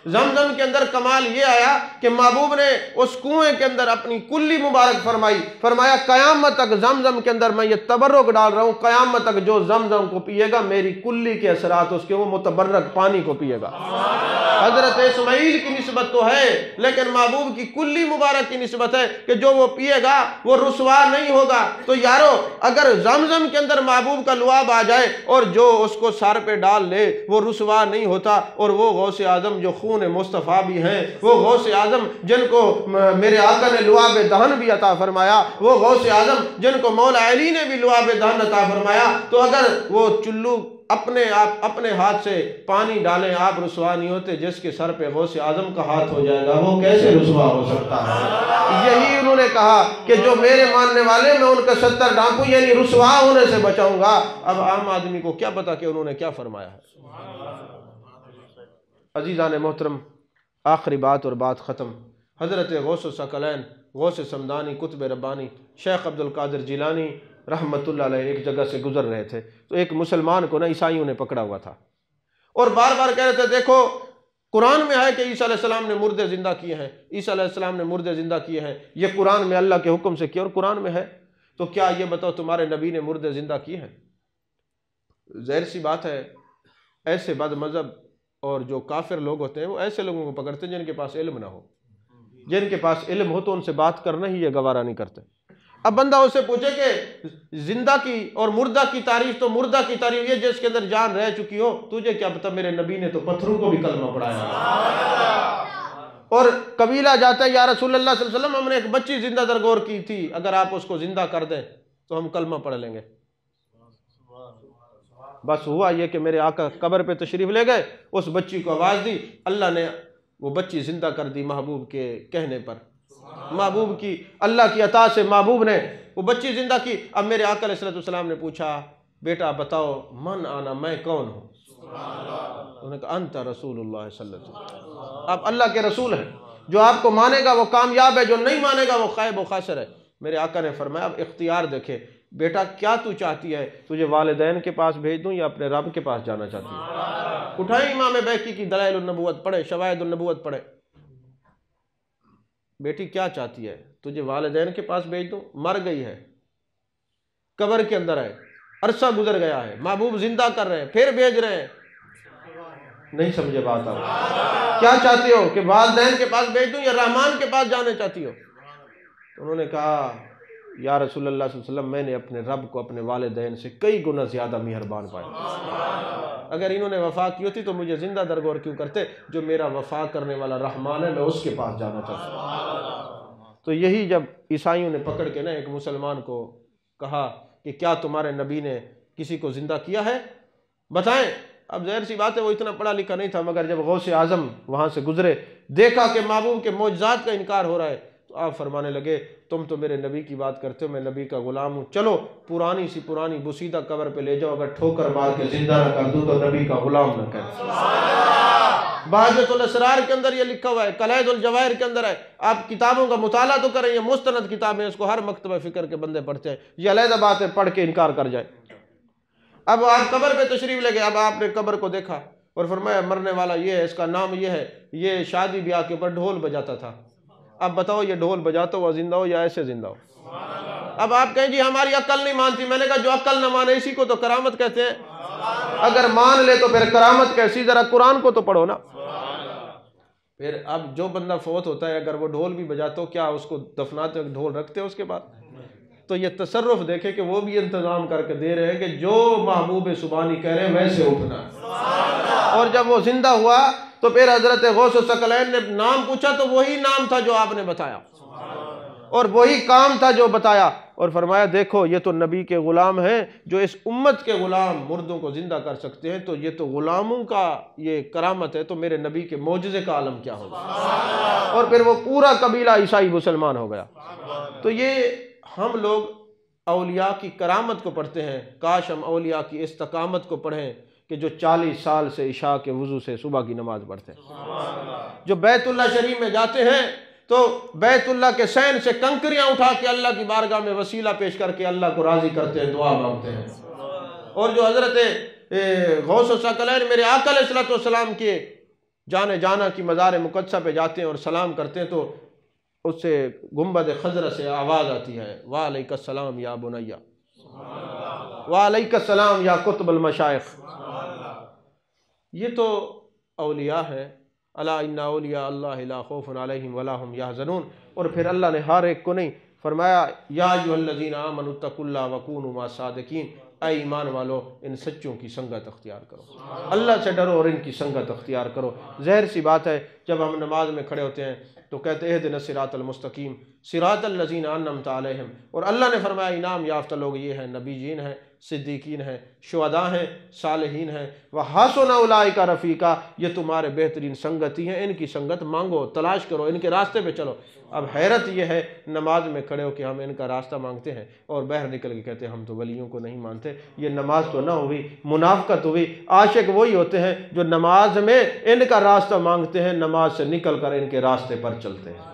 زمزم کے اندر کمال یہ آیا کہ محبوب نے اس کنویں کے اندر اپنی کلی مبارک فرمائی، فرمایا قیامت تک زمزم کے اندر میں یہ تبرک ڈال رہا ہوں، قیامت تک جو زمزم کو پیے گا میری کلی کے اثرات اس کے وہ متبرک پانی کو پیے گا۔ حضرت اسماعیل کی نسبت تو ہے لیکن محبوب کی کلی مبارک کی نسبت ہے کہ جو وہ پیے گا وہ رسوا نہیں ہوگا۔ تو یارو اگر زمزم کے اندر محبوب کا لعاب آ جائے اور جو اس کو سر پہ ڈال لے وہ رسوا نہیں ہوتا، اور وہ غوث اعظم جو خون مصطفیٰ بھی ہیں، وہ غوث اعظم جن کو میرے آقا نے لعاب دہن بھی عطا فرمایا، وہ غوث اعظم جن کو مولا علی نے بھی لعاب دہن عطا فرمایا، تو اگر وہ چلو اپنے ہاتھ سے پانی ڈالیں آپ رسوا نہیں ہوتے، جس کے سر پہ غوث اعظم کا ہاتھ ہو جائے گا وہ کیسے رسوا ہو سکتا ہے؟ یہی انہوں نے کہا کہ جو میرے ماننے والے میں ان کا 70 ڈانکو یعنی رسوا ہونے سے بچاؤں گا۔ اب عام آدمی کو کیا پتا کہ انہوں نے کیا فرمایا ہے۔ عزیزان محترم، آخری بات اور بات ختم۔ حضرت غوث الثقلین غوث سمدانی قطب ربانی شیخ عبدالقادر جیلانی رحمت اللہ علیہ ایک جگہ سے گزر رہے تھے، تو ایک مسلمان کو عیسائیوں نے پکڑا ہوا تھا اور بار بار کہہ رہے تھے دیکھو قرآن میں ہے کہ عیسیٰ علیہ السلام نے مردے زندہ کیے ہیں، عیسیٰ علیہ السلام نے مردے زندہ کیے ہیں، یہ قرآن میں اللہ کے حکم سے کیا اور قرآن میں ہے، تو کیا یہ بتاؤ تمہارے نبی نے مردے زندہ کیے ہیں؟ ظاہر سی بات ہے ایسے بد مذہب اور جو کافر لوگ ہوتے ہیں وہ ایسے لوگوں کو پکڑتے ہیں جن کے پاس علم نہ ہو، جن کے پاس علم ہو تو ان سے بات کرنا ہی یہ گوارا نہیں کرتے۔ اب بندہ اسے پوچھے کہ زندہ کی اور مردہ کی تعریف، تو مردہ کی تعریف یہ جس کے اندر جان رہ چکی ہو، تجھے کیا پتا میرے نبی نے تو پتھروں کو بھی کلمہ پڑھایا۔ اور قبیلہ جاتا ہے یا رسول اللہ صلی اللہ علیہ وسلم ہم نے ایک بچی زندہ درگور کی تھی، اگر آپ اس کو زندہ کر دیں تو ہم کلمہ پڑھ لیں گے۔ بس ہوا یہ کہ میرے آقا قبر پہ تشریف لے گئے، اس بچی کو آواز دی، اللہ نے وہ بچی زندہ کر دی محبوب کے کہنے پر، محبوب کی اللہ کی عطا سے محبوب نے وہ بچی زندہ کی۔ اب میرے آقا علیہ السلام نے پوچھا بیٹا بتاؤ من آنا، میں کون ہوں؟ انہوں نے کہا انت رسول اللہ صلی اللہ علیہ وسلم، آپ اللہ کے رسول ہیں، جو آپ کو مانے گا وہ کامیاب ہے، جو نہیں مانے گا وہ خائب و خاسر ہے۔ میرے آقا نے فرمایا اب اختیار دیکھے بیٹا کیا تو چاہتی ہے، تجھے والدین کے پاس بھیج دوں یا اپنے رب کے پاس جانا چاہتی ہے؟ اٹھائیں امام بیہقی کی دلائل النبوت پڑھے، شواہد النبوت پڑھے، بیٹی کیا چاہتی ہے، تجھے والدین کے پاس بھیج دوں؟ مر گئی ہے، قبر کے اندر ہے، عرصہ گزر گیا ہے، محبوب زندہ کر رہے ہیں پھر بھیج رہے ہیں، نہیں سمجھے بات آپ؟ کیا چاہتے ہو کہ والدین کے پاس بھیج دوں یا رحمان کے پاس جانا چاہتی ہو؟ انہوں نے کہا یا رسول اللہ صلی اللہ علیہ وسلم میں نے اپنے رب کو اپنے والدین سے کئی گنا زیادہ مہربان پایا، اگر انہوں نے وفا کی ہوتی تو مجھے زندہ درگور کیوں کرتے، جو میرا وفا کرنے والا رحمان ہے میں اس کے پاس جانا چاہتا ہوں۔ تو یہی جب عیسائیوں نے پکڑ کے ایک مسلمان کو کہا کہ کیا تمہارے نبی نے کسی کو زندہ کیا ہے بتائیں، اب ظاہر سی بات ہے وہ اتنا پڑھا لکھا نہیں تھا، مگر جب غوث اعظم وہاں سے گزرے دیکھا کہ محبوب کے معجزات کا انکار ہو رہا ہے تو آپ فرمانے لگے تم تو میرے نبی کی بات کرتے ہو، میں نبی کا غلام ہوں، چلو پرانی سی پرانی بسیدہ قبر پہ لے جاؤ، اگر ٹھوکر مار کے زندہ نہ کر دوں تو نبی کا غلام نہ کر۔ بہجت الاسرار کے اندر یہ لکھا ہوا ہے، کلید الجواہر کے اندر ہے، آپ کتابوں کا مطالعہ تو کریں، یہ مستند کتابیں، اس کو ہر مکتبہ فکر کے بندے پڑھتے ہیں، یہ علیحدہ بات ہے پڑھ کے انکار کر جائے۔ اب آپ قبر پہ تشریف لے گئے، اب آپ نے قبر کو دیکھا اور فرمایا مرنے والا یہ ہے، اس کا نام یہ ہے، یہ شادی بیاہ کے اوپر ڈھول بجاتا تھا، اب بتاؤ یہ ڈھول بجاتا ہوا زندہ ہو یا ایسے زندہ ہو؟ اب آپ کہیں جی ہماری عقل نہیں مانتی، میں نے کہا جو عقل نہ مانے اسی کو تو کرامت کہتے ہیں، اگر مان لے تو پھر کرامت کیسی، ذرا قرآن کو تو پڑھو نا۔ پھر اب جو بندہ فوت ہوتا ہے اگر وہ ڈھول بھی بجاتا ہو کیا اس کو دفناتے ڈھول رکھتے ہیں اس کے بعد؟ تو یہ تصرف دیکھے کہ وہ بھی انتظام کر کے دے رہے ہیں کہ جو محبوب سبحانی کہہ رہے ہیں ویسے اٹھنا۔ اور جب وہ زندہ ہوا تو پھر حضرت غوث الثقلین نے نام پوچھا تو وہی نام تھا جو آپ نے بتایا اور وہی کام تھا جو بتایا، اور فرمایا دیکھو یہ تو نبی کے غلام ہیں، جو اس امت کے غلام مردوں کو زندہ کر سکتے ہیں، تو یہ تو غلاموں کا یہ کرامت ہے، تو میرے نبی کے معجزے کا عالم کیا ہوگا؟ اور پھر وہ پورا قبیلہ عیسائی مسلمان ہو گیا۔ تو یہ ہم لوگ اولیاء کی کرامت کو پڑھتے ہیں، کاش ہم اولیاء کی استقامت کو پڑھیں کہ جو 40 سال سے عشاء کے وضو سے صبح کی نماز پڑھتے ہیں، جو بیت اللہ شریف میں جاتے ہیں تو بیت اللہ کے سین سے کنکریاں اٹھا کے اللہ کی بارگاہ میں وسیلہ پیش کر کے اللہ کو راضی کرتے ہیں، دعا مانگتے ہیں، اور جو حضرت غوث الثقلین میرے آقا علیہ السلام کے جانے جانا کی مزار مقدسہ پہ جاتے ہیں اور سلام کرتے ہیں تو اس سے گنبد خضرہ سے آواز آتی ہے وعلیک السلام یا بنیا، وعلیک السلام یا قطب المشائخ۔ یہ تو اولیاء ہیں، الا ان اولیاء اللہ لا خوف علیہم ولا هم یحزنون۔ اور پھر اللہ نے ہر ایک کو نہیں فرمایا یا ایھا الذین آمنوا اتقوا اللہ وکونوا مع الصادقین، اے ایمان والو ان سچوں کی سنگت اختیار کرو، اللہ سے ڈرو اور ان کی سنگت اختیار کرو۔ ظاہر سی بات ہے جب ہم نماز میں کھڑے ہوتے ہیں تو کہتے ہیں اہدنا الصراط المستقیم صراط الذین انعمت علیہم، اور اللہ نے فرمایا انعام یافتہ لوگ یہ ہیں، نبیین ہیں، صدیقین ہیں، شہداء ہیں، صالحین ہیں، وحسن اولئک رفیقا، یہ تمہارے بہترین سنگتی ہیں، ان کی سنگت مانگو، تلاش کرو، ان کے راستے پہ چلو۔ اب حیرت یہ ہے نماز میں کھڑے ہو کہ ہم ان کا راستہ مانگتے ہیں اور باہر نکل کے کہتے ہیں ہم تو ولیوں کو نہیں مانتے۔ یہ نماز تو نہ ہوئی، منافقت ہوئی۔ عاشق وہی ہوتے ہیں جو نماز میں ان کا راستہ مانگتے ہیں، نماز سے نکل کر ان کے راستے پر چلتے ہیں۔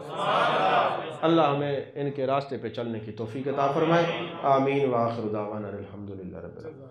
اللہ ہمیں ان کے راستے پہ چلنے کی توفیق عطا فرمائے، آمین، وآخر دعوانا الحمدللہ رب العالمین۔